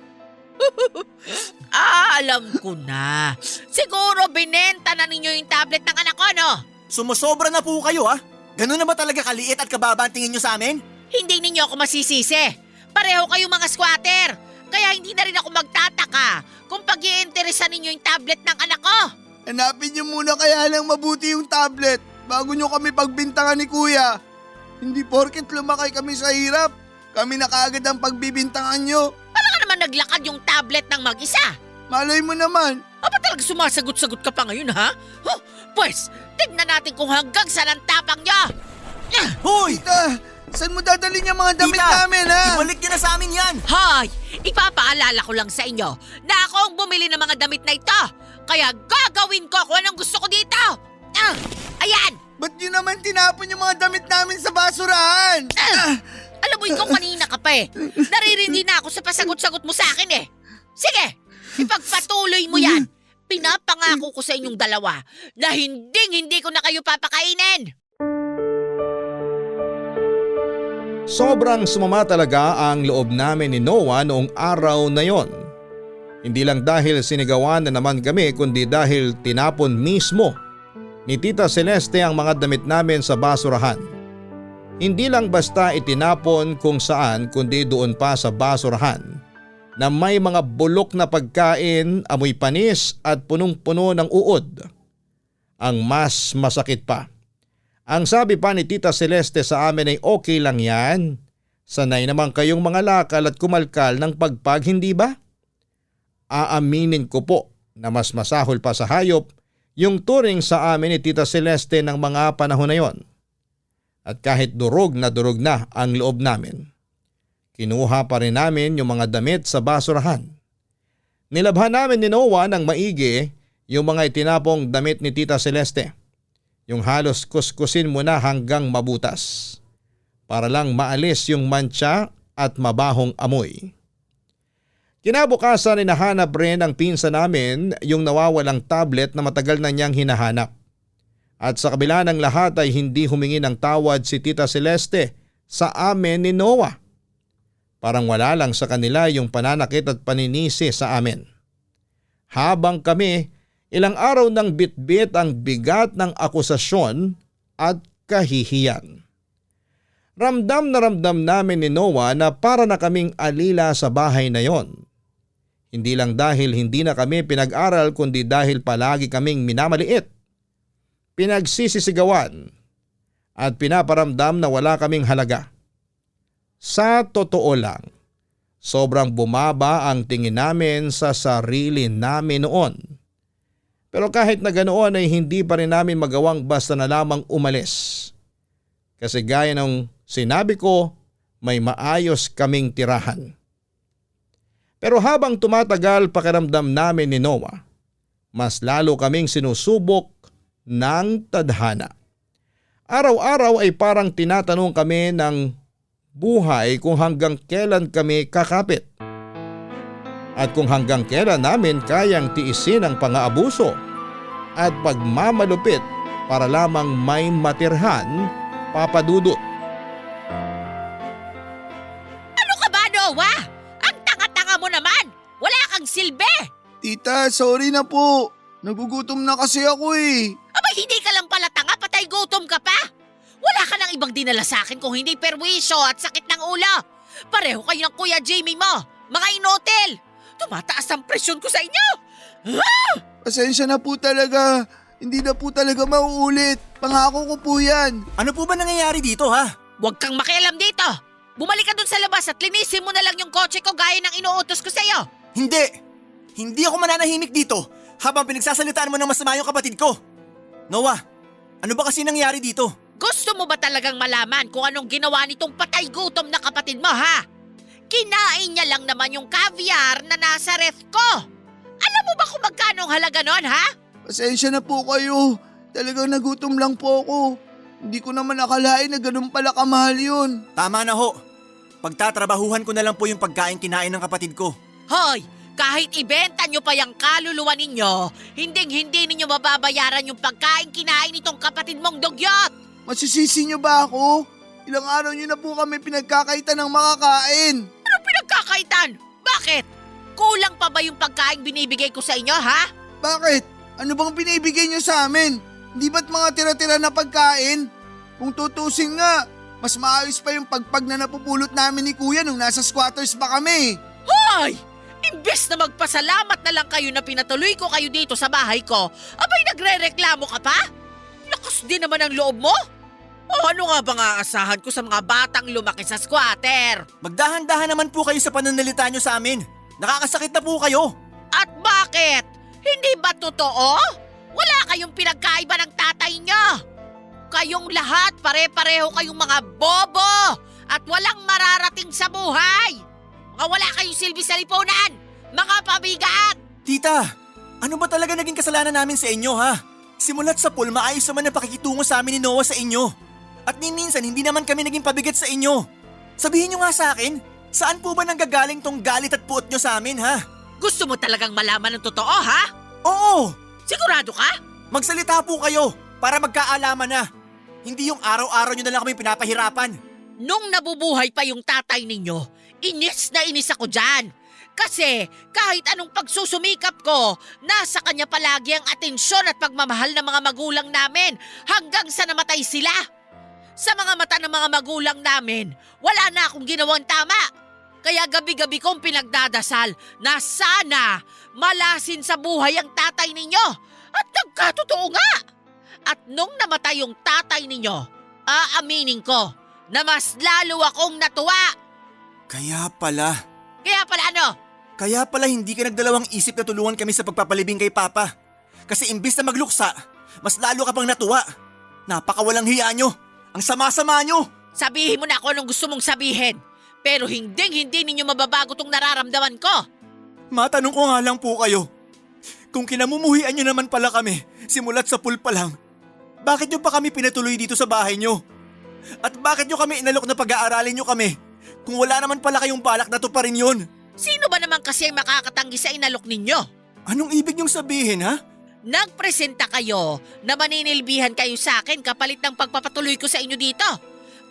Alam ko na. Siguro binenta na ninyo yung tablet ng anak ko, no? Sumusobra na po kayo ha. Ganun na ba talaga kaliit at kababa ang tingin nyo sa amin? Hindi ninyo ako masisisi. Pareho kayong mga squatter. Kaya hindi na rin ako magtataka kung pag-iinteresan ninyo yung tablet ng anak ko. Hanapin niyo muna kaya lang mabuti yung tablet bago niyo kami pagbintangan ni kuya. Hindi porket lumakay kami sa hirap, kami na kaagad ang pagbibintangan niyo. Paano ka naman naglakad yung tablet ng mag-isa? Malay mo naman. Aba talaga sumasagot-sagot ka pa ngayon, ha? Huh, pues, tignan natin kung hanggang saan ang tapang niya. Hoy! Tita, Saan mo dadalhin yung mga damit Tita, namin, ha? ibalik niyo na sa amin yan! Hoy! Ipapaalala ko lang sa inyo na ako ang bumili ng mga damit na ito. Kaya gagawin ko kung anong gusto ko dito. Ayan! Ba't nyo naman tinapon yung mga damit namin sa basurahan? Alam mo, ikaw kanina ka pa eh. Naririndi na ako sa pasagot-sagot mo sa akin eh. Sige, ipagpatuloy mo yan. Pinapangako ko sa inyong dalawa na hindi ko na kayo papakainin. Sobrang sumama talaga ang loob namin ni Noah noong araw na yon. Hindi lang dahil sinigawan na naman kami kundi dahil tinapon mismo ni Tita Celeste ang mga damit namin sa basurahan. Hindi lang basta itinapon kung saan kundi doon pa sa basurahan na may mga bulok na pagkain, amoy panis at punong-puno ng uod. Ang mas masakit pa, ang sabi pa ni Tita Celeste sa amin ay okay lang yan. Sanay naman kayong mga lakal at kumalkal ng pagpag, hindi ba? Aaminin ko po na mas masahol pa sa hayop yung turing sa amin ni Tita Celeste ng mga panahon na yon. At kahit durog na ang loob namin, kinuha pa rin namin yung mga damit sa basurahan. Nilabhan namin ni Noah ng maigi yung mga itinapong damit ni Tita Celeste. Yung halos kuskusin mo na hanggang mabutas para lang maalis yung mantsa at mabahong amoy. Kinabukasan ay nahanap rin ang pinsa namin yung nawawalang tablet na matagal na niyang hinahanap. At sa kabila ng lahat ay hindi humingi ng tawad si Tita Celeste sa amin ni Noah. Parang wala lang sa kanila yung pananakit at paninisi sa amin. Habang kami, ilang araw nang bitbit ang bigat ng akusasyon at kahihiyan. Ramdam na ramdam namin ni Noah na para na kaming alila sa bahay na yon. Hindi lang dahil hindi na kami pinag-aral kundi dahil palagi kaming minamaliit, pinagsisisigawan at pinaparamdam na wala kaming halaga. Sa totoo lang, sobrang bumaba ang tingin namin sa sarili namin noon. Pero kahit na ganoon ay hindi pa rin namin magawang basta na lamang umalis. Kasi gaya ng sinabi ko, may maayos kaming tirahan. Pero habang tumatagal pakiramdam namin ni Noah, mas lalo kaming sinusubok ng tadhana. Araw-araw ay parang tinatanong kami ng buhay kung hanggang kailan kami kakapit. At kung hanggang kailan namin kayang tiisin ang pang-aabuso at pagmamalupit para lamang may matirhan, Papa Dudut. Ano ka ba, Noah? Ang tanga-tanga mo naman! Wala kang silbi! Tita, sorry na po. Nagugutom na kasi ako eh. Aba, hindi ka lang pala tanga, patay gutom ka pa! Wala ka nang ibang dinala sa akin kung hindi perwisyo at sakit ng ulo. Pareho kayo ng Kuya Jamie mo, mga inotel. Tumataas ang presyon ko sa inyo. Pasensya na po talaga. Hindi na po talaga mauulit. Pangako ko po yan. Ano po ba nangyayari dito, ha? Huwag kang makialam dito. Bumalik ka dun sa labas at linisin mo na lang yung kotse ko gaya ng inuutos ko sa'yo. Hindi! Hindi ako mananahimik dito habang pinagsasalitaan mo ng masama yung kapatid ko. Noah, ano ba kasi nangyari dito? Gusto mo ba talagang malaman kung anong ginawa nitong patay gutom na kapatid mo, ha? Kinain niya lang naman yung caviar na nasa ref ko. Alam mo ba kung magkano ang halaga nun, ha? Pasensya na po kayo. Talagang nagutom lang po ako. Hindi ko naman akalain na ganun pala kamahal yun. Tama na ho. Pagtatrabahuhan ko na lang po yung pagkain kinain ng kapatid ko. Hoy, kahit ibenta nyo pa yung kaluluwa ninyo, hindi ninyo mababayaran yung pagkain kinain nitong kapatid mong dugyot. Masisisi niyo ba ako? Ilang araw niyo na po kami pinagkakaitan ng makakain. Anong pinagkakaitan? Bakit? Kulang pa ba yung pagkain binibigay ko sa inyo, ha? Bakit? Ano bang binibigay niyo sa amin? Hindi ba't mga tira-tira na pagkain? Kung tutusin nga, mas maayos pa yung pagpag na napupulot namin ni Kuya nung nasa squatters pa kami. Hoy! Imbes na magpasalamat na lang kayo na pinatuloy ko kayo dito sa bahay ko, abay nagre-reklamo ka pa? Lakas din naman ang loob mo? O ano nga bang aasahan ko sa mga batang lumaki sa squatter? Magdahan-dahan naman po kayo sa pananalita nyo sa amin. Nakakasakit na po kayo. At bakit? Hindi ba totoo? Wala kayong pinagkaiba ng tatay nyo. Kayong lahat, pare-pareho kayong mga bobo at walang mararating sa buhay. Mga wala kayong silbi sa lipunan, mga pabigat! Tita, ano ba talaga naging kasalanan namin sa inyo ha? Simulat sa pool, maayos naman ang pakikitungo sa amin ni Noah sa inyo. At ni minsan hindi naman kami naging pabigat sa inyo. Sabihin nyo nga sa akin, saan po ba nanggagaling tong galit at puot nyo sa amin ha? Gusto mo talagang malaman ng totoo, ha? Oo! Sigurado ka? Magsalita po kayo para magkaalaman na. Hindi yung araw-araw nyo na lang kami pinapahirapan. Nung nabubuhay pa yung tatay ninyo, inis na inis ako dyan. Kasi kahit anong pagsusumikap ko, nasa kanya palagi ang atensyon at pagmamahal ng mga magulang namin hanggang sa namatay sila. Sa mga mata ng mga magulang namin, wala na akong ginawang tama. Kaya gabi-gabi kong pinagdadasal na sana malasin sa buhay ang tatay ninyo. At nagkatotoo nga. At nung namatay yung tatay ninyo, aaminin ko na mas lalo akong natuwa. Kaya pala ano? Kaya pala hindi ka nagdalawang isip na tulungan kami sa pagpapalibing kay Papa. Kasi imbis na magluksa, mas lalo ka pang natuwa. Napakawalang hiya nyo. Ang sama-sama nyo. Sabihin mo na ako anong gusto mong sabihin. Pero hindi ninyo mababago tong nararamdaman ko. Matanong ko nga lang po kayo. Kung kinamumuhian nyo naman pala kami, simulat sa pool pa lang, bakit nyo pa kami pinatuloy dito sa bahay nyo? At bakit nyo kami inalok na pag-aaralin nyo kami? Kung wala naman pala kayong balak na to pa rin yun. Sino ba naman kasi ang makakatanggi sa inalok ninyo? Anong ibig nyong sabihin ha? Nagpresenta kayo na maninilbihan kayo sa akin kapalit ng pagpapatuloy ko sa inyo dito.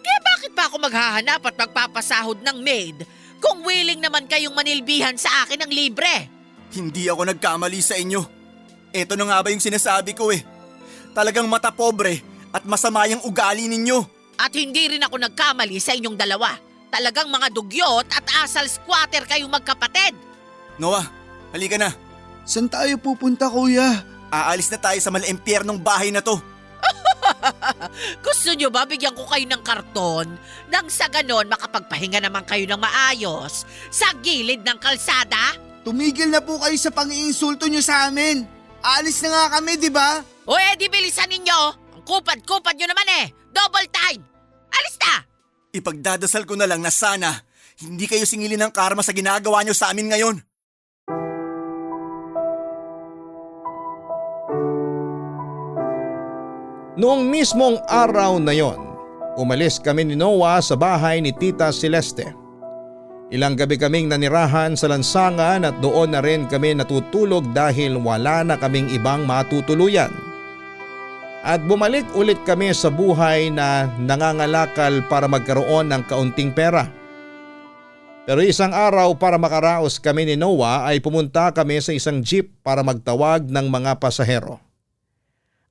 Kaya bakit pa ako maghahanap at magpapasahod ng maid kung willing naman kayong manilbihan sa akin ng libre? Hindi ako nagkamali sa inyo. Eto na nga ba yung sinasabi ko eh. Talagang mata pobre at masama yung ugali ninyo. At hindi rin ako nagkamali sa inyong dalawa. Talagang mga dugyot at asal squatter kayong magkapatid. Noah, halika na. Saan tayo pupunta, kuya? Aalis na tayo sa malaimpyernong bahay na to. Gusto nyo ba bigyan ko kayo ng karton nang sa ganon makapagpahinga naman kayo ng maayos sa gilid ng kalsada? Tumigil na po kayo sa pang-iinsulto nyo sa amin. Alis na nga kami, di ba? O di bilisan ninyo. Ang kupad-kupad nyo naman eh. Double time. Alis na! Ipagdadasal ko na lang na sana hindi kayo singilin ng karma sa ginagawa nyo sa amin ngayon. Noong mismong araw na yon, umalis kami ni Noah sa bahay ni Tita Celeste. Ilang gabi kaming nanirahan sa lansangan at doon na rin kami natutulog dahil wala na kaming ibang matutuluyan. At bumalik ulit kami sa buhay na nangangalakal para magkaroon ng kaunting pera. Pero isang araw para makaraos kami ni Noah ay pumunta kami sa isang jeep para magtawag ng mga pasahero.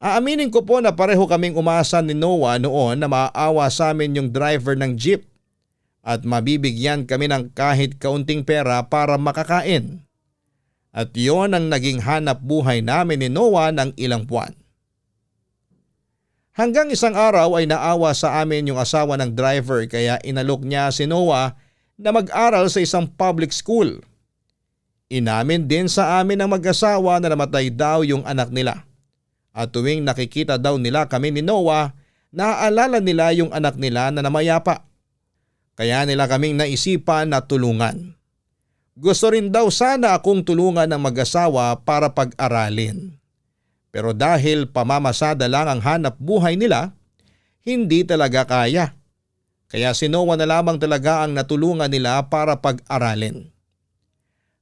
Aaminin ko po na pareho kaming umasa ni Noah noon na maaawa sa amin yung driver ng jeep at mabibigyan kami ng kahit kaunting pera para makakain. At yon ang naging hanap buhay namin ni Noah ng ilang buwan. Hanggang isang araw ay naawa sa amin yung asawa ng driver kaya inalok niya si Noah na mag-aral sa isang public school. Inamin din sa amin ng mag-asawa na namatay daw yung anak nila. At tuwing nakikita daw nila kami ni Noah, naaalala nila yung anak nila na namayapa. Kaya nila kaming naisipan na tulungan. Gusto rin daw sana akong tulungan ng mag-asawa para pag-aralin. Pero dahil pamamasada lang ang hanap buhay nila, hindi talaga kaya. Kaya si Noah na lamang talaga ang natulungan nila para pag-aralin.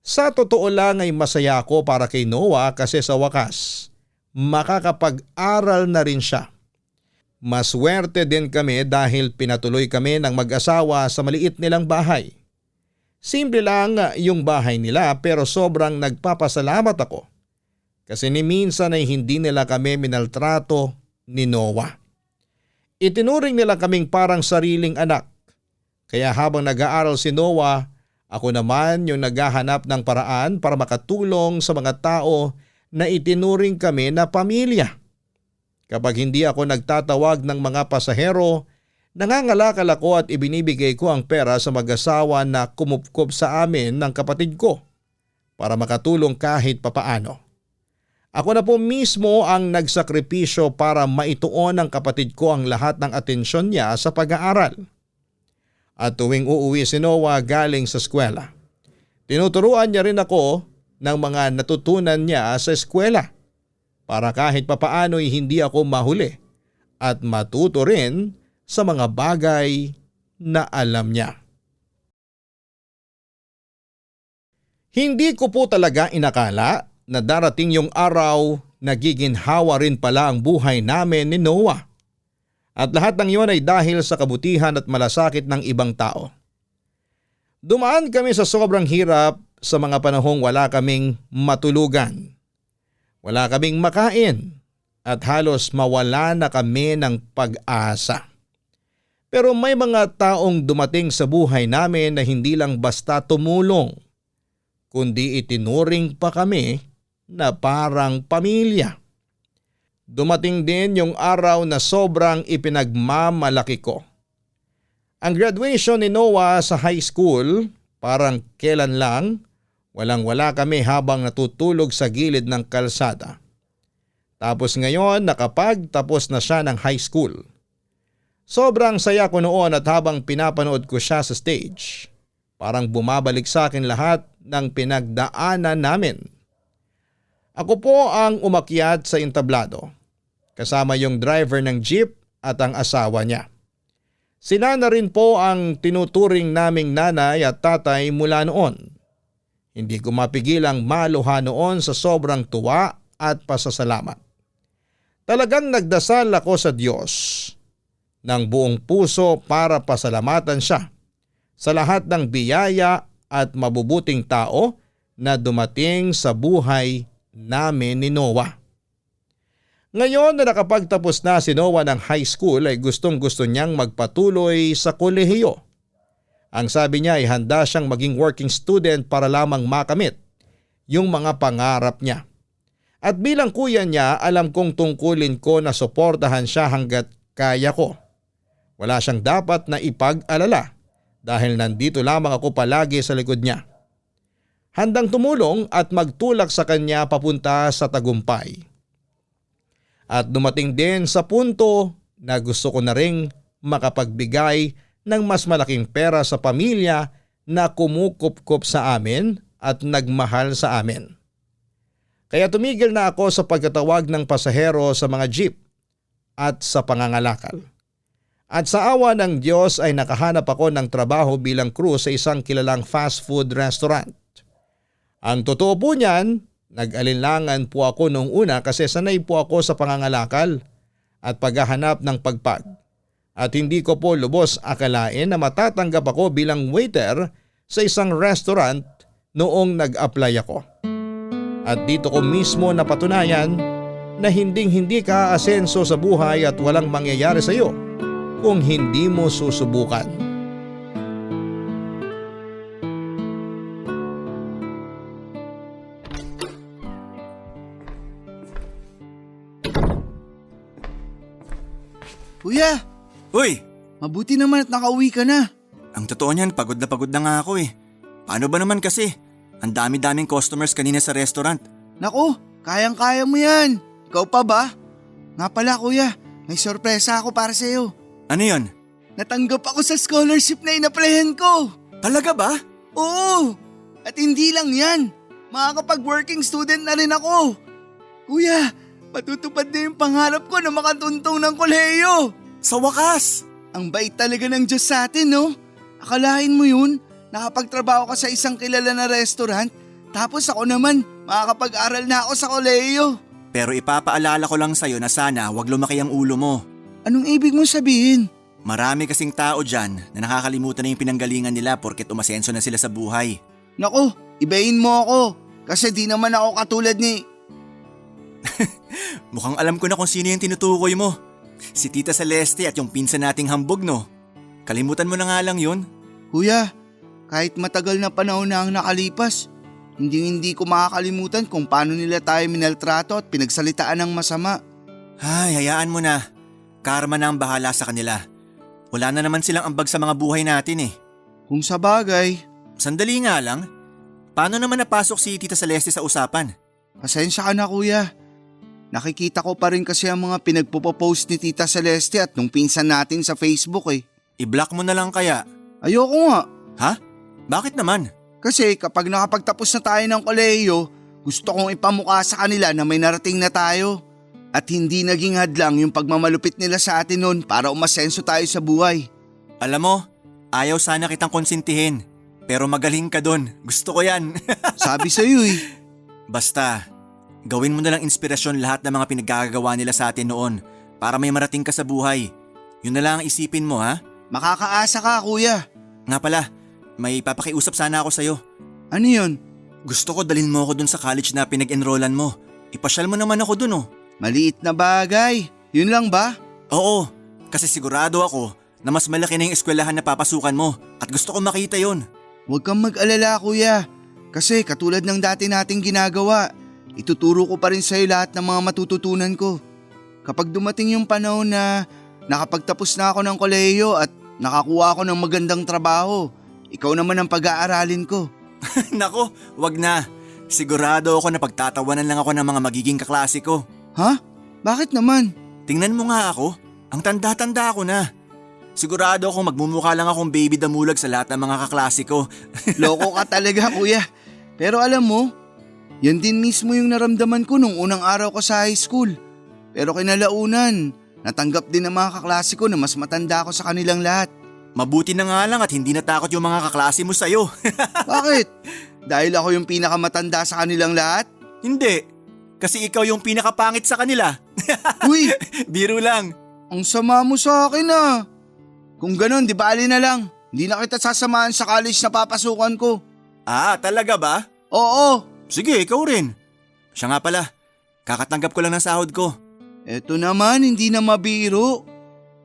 Sa totoo lang ay masaya ako para kay Noah kasi sa wakas, makakapag-aral na rin siya. Maswerte din kami dahil pinatuloy kami ng mag-asawa sa maliit nilang bahay. Simple lang yung bahay nila pero sobrang nagpapasalamat ako. Kasi ni minsan ay hindi nila kami minaltrato ni Noah. Itinuring nila kaming parang sariling anak. Kaya habang nag-aaral si Noah, ako naman yung naghahanap ng paraan para makatulong sa mga tao na itinuring kami na pamilya. Kapag hindi ako nagtatawag ng mga pasahero, nangangalakal ako at ibinibigay ko ang pera sa mag-asawa na kumupkop sa amin ng kapatid ko para makatulong kahit papaano. Ako na po mismo ang nagsakripisyo para maituon ng kapatid ko ang lahat ng atensyon niya sa pag-aaral. At tuwing uuwi si Noah galing sa eskwela, tinuturuan niya rin ako ng mga natutunan niya sa eskwela para kahit papaano'y hindi ako mahuli at matuto rin sa mga bagay na alam niya. Hindi ko po talaga inakala na darating yung araw na giginhawa rin pala ang buhay namin ni Noah. At lahat ng iyon ay dahil sa kabutihan at malasakit ng ibang tao. Dumaan kami sa sobrang hirap sa mga panahong wala kaming matulugan. Wala kaming makain at halos mawala na kami ng pag-asa. Pero may mga taong dumating sa buhay namin na hindi lang basta tumulong, kundi itinuring pa kami na parang pamilya. Dumating din yung araw na sobrang ipinagmamalaki ko. Ang graduation ni Noah sa high school, parang kailan lang, walang-wala kami habang natutulog sa gilid ng kalsada. Tapos ngayon nakapagtapos na siya ng high school. Sobrang saya ko noon at habang pinapanood ko siya sa stage, parang bumabalik sa akin lahat ng pinagdaanan namin. Ako po ang umakyat sa entablado, kasama yung driver ng jeep at ang asawa niya. Si Nana rin po ang tinuturing naming nanay at tatay mula noon. Hindi ko mapigilang maluha noon sa sobrang tuwa at pasasalamat. Talagang nagdasal ako sa Diyos ng buong puso para pasalamatan siya sa lahat ng biyaya at mabubuting tao na dumating sa buhay namin ni Noah. Ngayon na nakapagtapos na si Noah ng high school ay gustong-gusto niyang magpatuloy sa kolehiyo. Ang sabi niya ay handa siyang maging working student para lamang makamit yung mga pangarap niya. At bilang kuya niya, alam kong tungkulin ko na suportahan siya hanggat kaya ko. Wala siyang dapat na ipag-alala dahil nandito lamang ako palagi sa likod niya. Handang tumulong at magtulak sa kanya papunta sa tagumpay. At dumating din sa punto na gusto ko na ring makapagbigay ng mas malaking pera sa pamilya na kumukup-kup sa amin at nagmahal sa amin. Kaya tumigil na ako sa pagtatawag ng pasahero sa mga jeep at sa pangangalakal. At sa awa ng Diyos ay nakahanap ako ng trabaho bilang crew sa isang kilalang fast food restaurant. Ang totoo po niyan, nag-alinlangan po ako noong una kasi sanay po ako sa pangangalakal at paghahanap ng pagpag. At hindi ko po lubos akalain na matatanggap ako bilang waiter sa isang restaurant noong nag-apply ako. At dito ko mismo napatunayan na hinding-hindi ka aasenso sa buhay at walang mangyayari sa iyo kung hindi mo susubukan. Kuya, Uy! mabuti naman at nakauwi ka na. Ang totoo niyan, pagod na nga ako eh. Paano ba naman kasi? Ang dami-daming customers kanina sa restaurant. Naku, kayang-kaya mo yan. Ikaw pa ba? Nga pala kuya, may sorpresa ako para sa'yo. Ano yon? Natanggap ako sa scholarship na inaplayan ko. Talaga ba? Oo, at hindi lang yan. Makakapag-working student na rin ako. Kuya, matutupad na yung pangarap ko na makatuntong ng kolehiyo. Sa wakas! Ang bait talaga ng Diyos sa atin, no? Akalain mo yun, nakapagtrabaho ka sa isang kilala na restaurant, tapos ako naman, makakapag-aral na ako sa kolehiyo. Pero ipapaalala ko lang sa'yo na sana wag lumaki ang ulo mo. Anong ibig mong sabihin? Marami kasing tao dyan na nakakalimutan na yung pinanggalingan nila porket umasenso na sila sa buhay. Naku, ibahin mo ako, kasi di naman ako katulad ni… Mukhang alam ko na kung sino yung tinutukoy mo. Si Tita Celeste at yung pinsan nating hambog, no? Kalimutan mo na nga lang yun. Kuya, kahit matagal na panahon na ang nakalipas, hindi ko makakalimutan kung paano nila tayo minaltrato at pinagsalitaan ng masama. Ay, hayaan mo na. Karma na ang bahala sa kanila. Wala na naman silang ambag sa mga buhay natin eh. Kung sa bagay, Sandali nga lang. Paano naman napasok si Tita Celeste sa usapan? pasensya ka na kuya. Nakikita ko pa rin kasi ang mga pinagpopost ni Tita Celeste at nung pinsan natin sa Facebook eh. I-block mo na lang kaya. Ayoko nga. Ha? Bakit naman? Kasi kapag nakapagtapos na tayo ng kolehiyo, gusto kong ipamukha sa kanila na may narating na tayo. At hindi naging hadlang yung pagmamalupit nila sa atin noon para umasenso tayo sa buhay. Alam mo, ayaw sana kitang konsintihin. Pero magaling ka dun. Gusto ko yan. Sabi sa'yo eh. Basta, gawin mo na lang inspirasyon lahat ng mga pinaggagawa nila sa atin noon para may marating ka sa buhay. Yun na lang ang isipin mo ha? Makakaasa ka kuya. Nga pala, may papakiusap sana ako sa'yo. Ano yun? Gusto ko dalhin mo ako dun sa college na pinag-enrollan mo. Ipasyal mo naman ako dun oh. Maliit na bagay. Yun lang ba? Oo, kasi sigurado ako na mas malaki na yung eskwelahan na papasukan mo at gusto ko makita yon. Huwag kang mag-alala kuya. Kasi katulad ng dati nating ginagawa, ituturo ko pa rin sa'yo lahat ng mga matututunan ko. Kapag dumating yung panahon na nakapagtapos na ako ng kolehiyo at nakakuha ako ng magandang trabaho, ikaw naman ang pag-aaralin ko. Nako, wag na. Sigurado ako na pagtatawanan lang ako ng mga magiging kaklase ko. Ha? Bakit naman? Tingnan mo nga ako, ang tanda-tanda ako na. Sigurado ako magmumukha lang akong baby damulag sa lahat ng mga kaklase ko. Loko ka talaga kuya. Pero alam mo, yan din mismo yung naramdaman ko nung unang araw ko sa high school. Pero kinalaunan, natanggap din ng mga kaklase ko na mas matanda ako sa kanilang lahat. Mabuti na nga lang at hindi natakot yung mga kaklase mo sa'yo. Bakit? Dahil ako yung pinakamatanda sa kanilang lahat? Hindi, kasi ikaw yung pinakapangit sa kanila. Uy, Biro lang. ang sama mo sa akin ah. Kung ganun, di bali na lang. Hindi na kita sasamahan sa college na papasukan ko. Ah, talaga ba? Oo. Sige, ikaw rin. Siya nga pala, kakatanggap ko lang ng sahod ko. Eto naman, hindi na mabiro.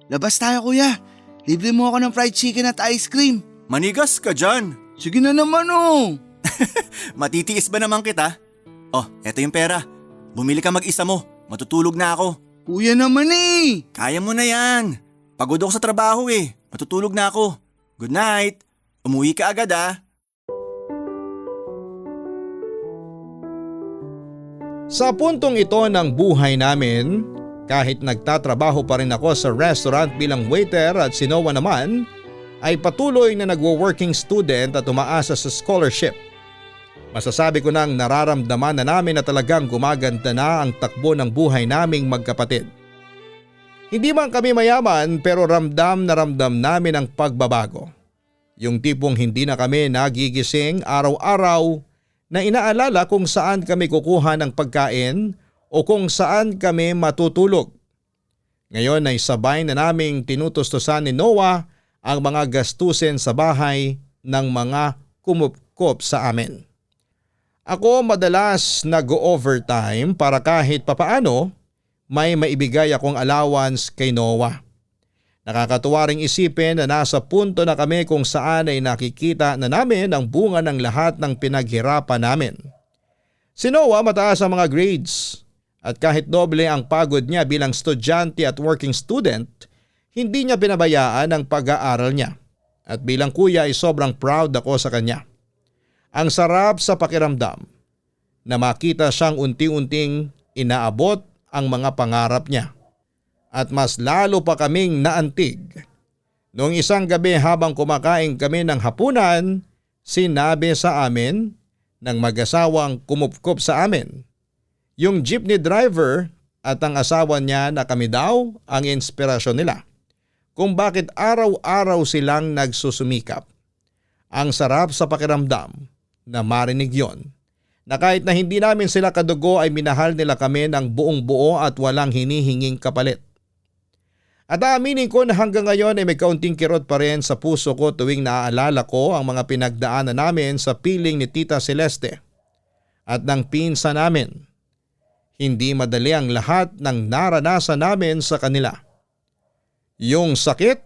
Labas tayo kuya. Libre mo ako ng fried chicken at ice cream. Manigas ka dyan. Sige na naman oh. Matitiis ba naman kita? Oh, eto yung pera. Bumili ka mag-isa mo. Matutulog na ako. Kuya naman eh. Kaya mo na yan. Pagod ako sa trabaho eh. Matutulog na ako. Good night. Umuwi ka agad ah. Sa puntong ito ng buhay namin, kahit nagtatrabaho pa rin ako sa restaurant bilang waiter at si Noah naman, ay patuloy na nagwo-working student at umaasa sa scholarship. Masasabi ko nang nararamdaman na namin na talagang gumaganda na ang takbo ng buhay naming magkapatid. Hindi man kami mayaman pero ramdam na ramdam namin ang pagbabago. Yung tipong hindi na kami nagigising araw-araw na inaalala kung saan kami kukuha ng pagkain o kung saan kami matutulog. Ngayon ay sabay na naming tinutustusan ni Noah ang mga gastusin sa bahay ng mga kumupkop sa amin. Ako madalas nag-overtime para kahit papaano may maibigay akong allowance kay Noah. Nakakatuwa ring isipin na nasa punto na kami kung saan ay nakikita na namin ang bunga ng lahat ng pinaghirapan namin. Si Noah mataas ang mga grades at kahit doble ang pagod niya bilang estudyante at working student, hindi niya pinabayaan ang pag-aaral niya. At bilang kuya ay sobrang proud ako sa kanya. Ang sarap sa pakiramdam na makita siyang unti-unting inaabot ang mga pangarap niya. At mas lalo pa kaming naantig. Noong isang gabi habang kumakain kami ng hapunan, sinabi sa amin ng mag-asawang kumupkop sa amin. Yung jeepney driver at ang asawa niya na kami daw ang inspirasyon nila. Kung bakit araw-araw silang nagsusumikap. Ang sarap sa pakiramdam na marinig yon. Na kahit na hindi namin sila kadugo ay minahal nila kami ng buong buo at walang hinihinging kapalit. At aaminin ko na hanggang ngayon ay may kaunting kirot pa rin sa puso ko tuwing naaalala ko ang mga pinagdaanan namin sa piling ni Tita Celeste at ng pinsa namin. Hindi madali ang lahat ng naranasan namin sa kanila. Yung sakit,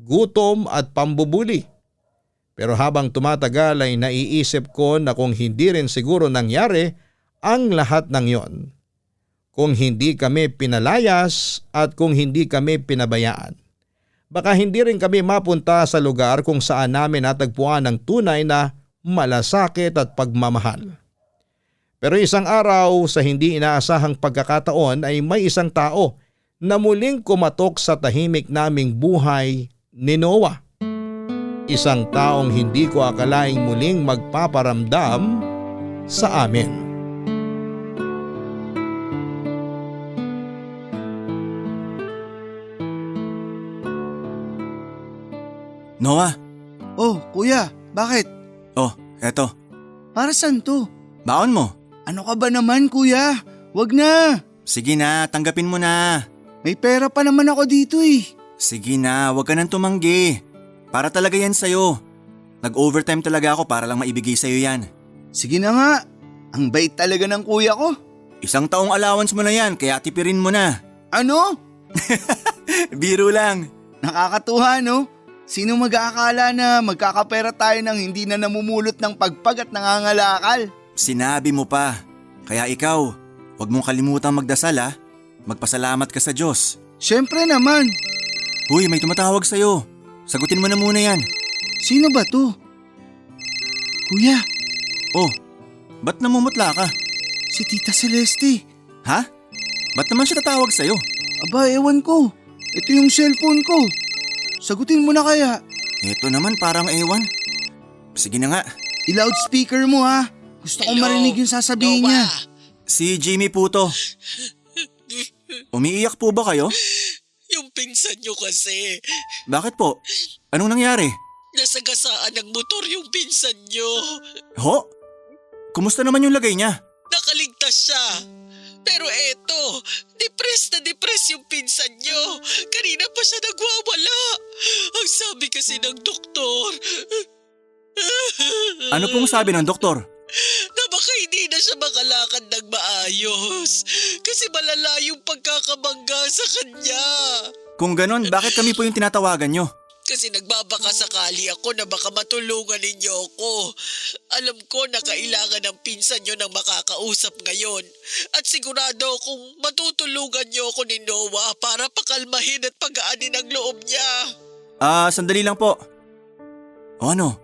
gutom at pambubuli. Pero habang tumatagal ay naiisip ko na kung hindi rin siguro nangyari ang lahat ng yon. Kung hindi kami pinalayas at kung hindi kami pinabayaan. Baka hindi rin kami mapunta sa lugar kung saan namin natagpuan ang tunay na malasakit at pagmamahal. Pero isang araw sa hindi inaasahang pagkakataon ay may isang tao na muling kumatok sa tahimik naming buhay ni Noah. Isang taong hindi ko akalaing muling magpaparamdam sa amin. Noah, Oh, kuya, bakit? oh, eto. Para saan to? Baon mo. Ano ka ba naman, kuya? Wag na. Sige na, tanggapin mo na. May pera pa naman ako dito eh. Sige na, wag ka nang tumanggi. Para talaga yan sa'yo. Nag-overtime talaga ako para lang maibigay sa'yo yan. Sige na nga. Ang bait talaga ng kuya ko. 1 taong allowance mo na yan, kaya tipirin mo na. Ano? Biro lang. Nakakatuwa, no? Sino mag-aakala na magkakapera tayo nang hindi na namumulot ng pagpag at nangangalakal? Sinabi mo pa. Kaya ikaw, wag mong kalimutang magdasal ha. Magpasalamat ka sa Diyos. Siyempre naman. Huy, may tumatawag sa'yo. Sagutin mo na muna yan. Sino ba to? Kuya, Oh, ba't namumutla ka? si Tita Celeste. Ha? Ba't naman siya tatawag sa'yo? Aba, ewan ko. Ito yung cellphone ko. Sagutin mo na kaya. Eto naman parang ewan. Sige na nga. I-loudspeaker mo ha. Gusto kong Hello, marinig yung sasabihin niya. Si Jimmy po to. Umiiyak po ba kayo? Yung pinsan nyo kasi, Bakit po? Anong nangyari? nasagasaan ng motor yung pinsan nyo. Ho? Kumusta naman yung lagay niya? Nakaligtas siya. Pero eto, depressed yung pinsan nyo. Kanina pa siya nagwawala. Ang sabi kasi ng doktor, Ano pong sabi ng doktor? na baka hindi na siya makalakad ng maayos. Kasi malala yung pagkakabangga sa kanya. Kung ganon, bakit kami po yung tinatawagan nyo? Kasi nagbabaka sakali ako na baka matulungan ninyo ako. Alam ko na kailangan ng pinsan nyo ng makakausap ngayon. At sigurado akong matutulungan nyo ako ni Noah para pakalmahin at pagaanin ang loob niya. Sandali lang po. O ano?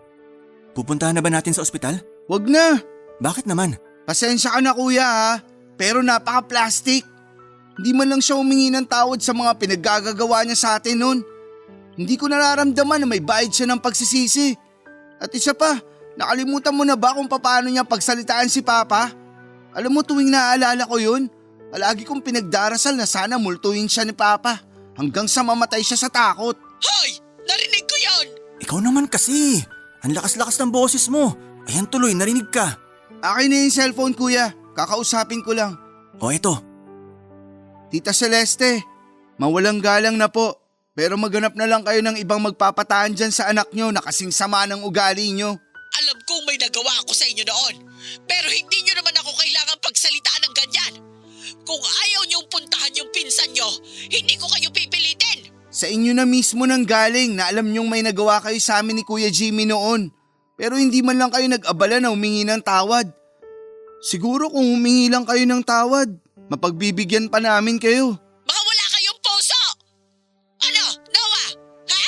Pupuntahan na ba natin sa ospital? Wag na. Bakit naman? Pasensya ka na kuya ha. Pero napaka-plastic. Hindi man lang siya humingi ng tawad sa mga pinaggagawa niya sa atin noon. Hindi ko nararamdaman na may bayad siya ng pagsisisi. At isa pa, nakalimutan mo na ba kung paano niya pagsalitaan si Papa? Alam mo tuwing naaalala ko yun, palagi kong pinagdarasal na sana multuin siya ni Papa hanggang sa mamatay siya sa takot. Hoy! Narinig ko yon! Ikaw naman kasi. Ang lakas-lakas ng boses mo. Ayan tuloy, narinig ka. Akin na yung cellphone kuya, kakausapin ko lang. O eto, Tita Celeste, mawalang galang na po. Pero maghanap na lang kayo ng ibang magpapataan dyan sa anak nyo na kasing sama ng ugali nyo. Alam kong may nagawa ako sa inyo noon. Pero hindi nyo naman ako kailangan pagsalitaan ng ganyan. Kung ayaw nyong puntahan yung pinsan nyo, hindi ko kayo pipilitin. Sa inyo na mismo nang galing na alam nyong may nagawa kayo sa amin ni Kuya Jimmy noon. Pero hindi man lang kayo nag-abala na humingi ng tawad. Siguro kung humingi lang kayo ng tawad, mapagbibigyan pa namin kayo. Baka wala kayong puso! Ano, Noah? Ha?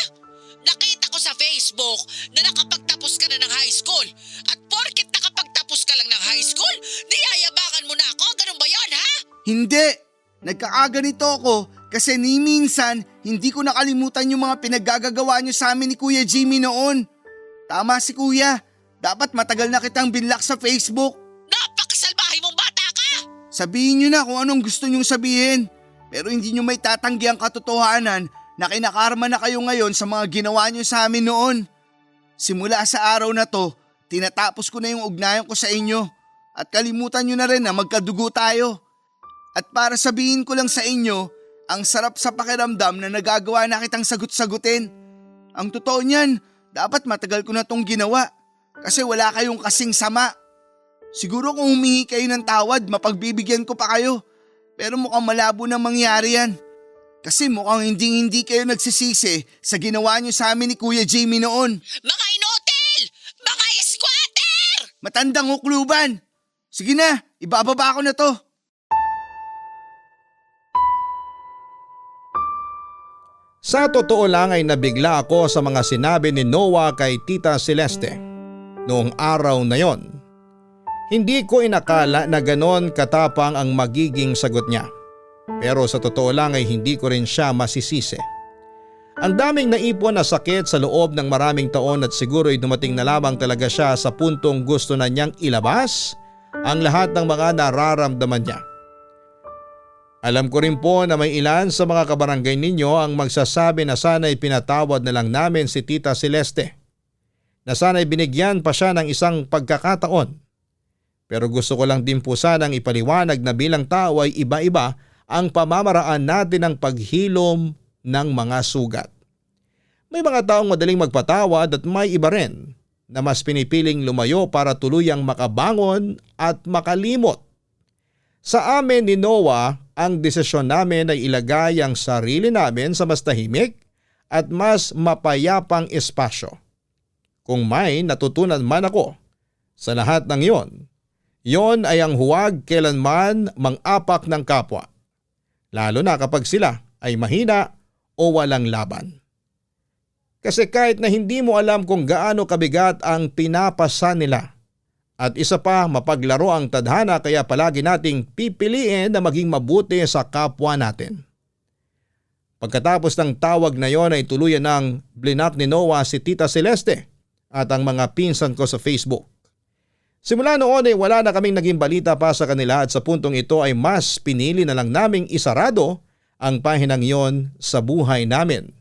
Nakita ko sa Facebook na nakapagtapos ka na ng high school. At porket nakapagtapos ka lang ng high school, niyayabangan mo na ako? Ganun ba yan, ha? Hindi! Nagkakaganito ako kasi ni minsan hindi ko nakalimutan yung mga pinaggagawa nyo sa amin ni Kuya Jimmy noon. Tama si Kuya, dapat matagal na kitang binlock sa Facebook. Napakasalbahe mong bata ka! Sabihin nyo na kung anong gusto nyong sabihin. Pero hindi nyo may tatanggi ang katotohanan na kinakarma na kayo ngayon sa mga ginawa nyo sa amin noon. Simula sa araw na to, tinatapos ko na yung ugnayan ko sa inyo. At kalimutan nyo na rin na magkadugo tayo. At para sabihin ko lang sa inyo, ang sarap sa pakiramdam na nagagawa na kitang sagot-sagutin. Ang totoo niyan, dapat matagal ko na tong ginawa. Kasi wala kayong kasing sama. Siguro kung humingi kayo ng tawad, mapagbibigyan ko pa kayo. Pero mukhang malabo na mangyari yan. Kasi mukhang hindi kayo nagsisisi sa ginawa nyo sa amin ni Kuya Jamie noon. Mga inotel! Mga squatter! Matandang hukluban! Sige na, ibababa ko na to. Sa totoo lang ay nabigla ako sa mga sinabi ni Noah kay Tita Celeste noong araw na yon. Hindi ko inakala na ganon katapang ang magiging sagot niya. Pero sa totoo lang ay hindi ko rin siya masisisi. Ang daming naipon na sakit sa loob ng maraming taon at siguro'y dumating na lamang talaga siya sa puntong gusto na niyang ilabas ang lahat ng mga nararamdaman niya. Alam ko rin po na may ilan sa mga kabarangay ninyo ang magsasabi na sana'y pinatawad na lang namin si Tita Celeste. Na sana'y binigyan pa siya ng isang pagkakataon. Pero gusto ko lang din po sanang ipaliwanag na bilang tao ay iba-iba ang pamamaraan natin ng paghilom ng mga sugat. May mga taong madaling magpatawad at may iba rin na mas pinipiling lumayo para tuluyang makabangon at makalimot. Sa amin ni Noah, ang desisyon namin ay ilagay ang sarili namin sa mas tahimik at mas mapayapang espasyo. Kung may natutunan man ako sa lahat ng yon ay ang huwag kailanman mang-apak ng kapwa. Lalo na kapag sila ay mahina o walang laban. Kasi kahit na hindi mo alam kung gaano kabigat ang pinapasa nila. At isa pa, mapaglaro ang tadhana kaya palagi nating pipiliin na maging mabuti sa kapwa natin. Pagkatapos ng tawag na yon ay tuluyan ng blinak ni Noah si Tita Celeste at ang mga pinsan ko sa Facebook. Simula noon ay wala na kaming naging balita pa sa kanila at sa puntong ito ay mas pinili na lang naming isarado ang pahinang yon sa buhay namin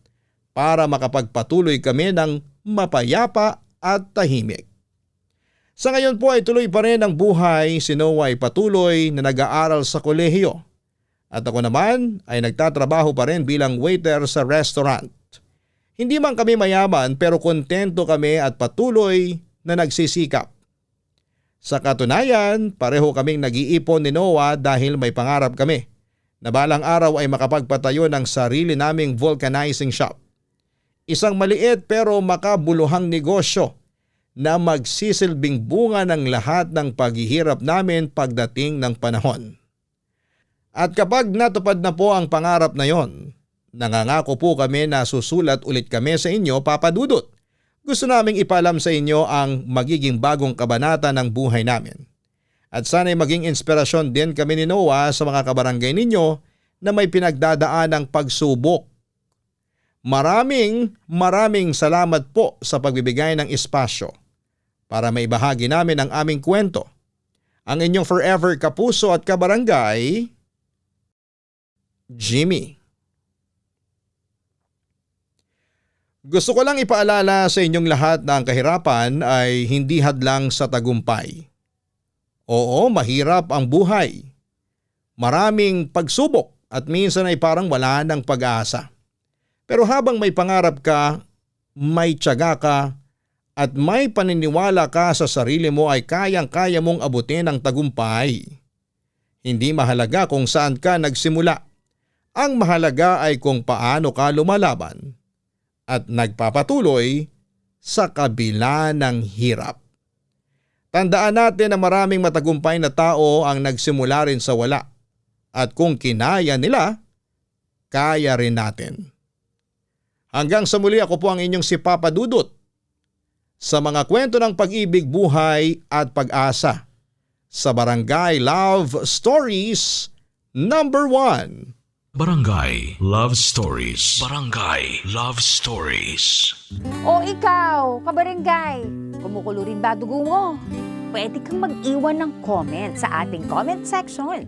para makapagpatuloy kami ng mapayapa at tahimik. Sa ngayon po ay tuloy pa rin ang buhay. Si Noah ay patuloy na nag-aaral sa kolehiyo at ako naman ay nagtatrabaho pa rin bilang waiter sa restaurant. Hindi man kami mayaman pero kontento kami at patuloy na nagsisikap. Sa katunayan, pareho kaming nag-iipon ni Noah dahil may pangarap kami na balang araw ay makapagpatayo ng sarili naming vulcanizing shop. Isang maliit pero makabuluhang negosyo na magsisilbing bunga ng lahat ng paghihirap namin pagdating ng panahon. At kapag natupad na po ang pangarap na yon, nangangako po kami na susulat ulit kami sa inyo, Papa Dudut. Gusto naming ipaalam sa inyo ang magiging bagong kabanata ng buhay namin. At sana'y maging inspirasyon din kami ni Noah sa mga kabarangay ninyo na may pinagdadaan ng pagsubok. Maraming salamat po sa pagbibigay ng espasyo para maibahagi namin ang aming kwento. Ang inyong forever kapuso at kabarangay, Jimmy. Gusto ko lang ipaalala sa inyong lahat na ang kahirapan ay hindi hadlang sa tagumpay. Oo, mahirap ang buhay. Maraming pagsubok at minsan ay parang wala ng pag-asa. Pero habang may pangarap ka, may tiyaga ka, at may paniniwala ka sa sarili mo ay kayang-kaya mong abutin ang tagumpay. Hindi mahalaga kung saan ka nagsimula. Ang mahalaga ay kung paano ka lumalaban at nagpapatuloy sa kabila ng hirap. Tandaan natin na maraming matagumpay na tao ang nagsimula rin sa wala at kung kinaya nila, kaya rin natin. Hanggang sa muli, ako po ang inyong si Papa Dudut sa mga kwento ng pag-ibig, buhay at pag-asa sa Barangay Love Stories number 1. Barangay Love Stories. Barangay Love Stories. O ikaw, kabarangay, kumukulo rin ba dugo mo? Pwede kang mag-iwan ng comment sa ating comment section.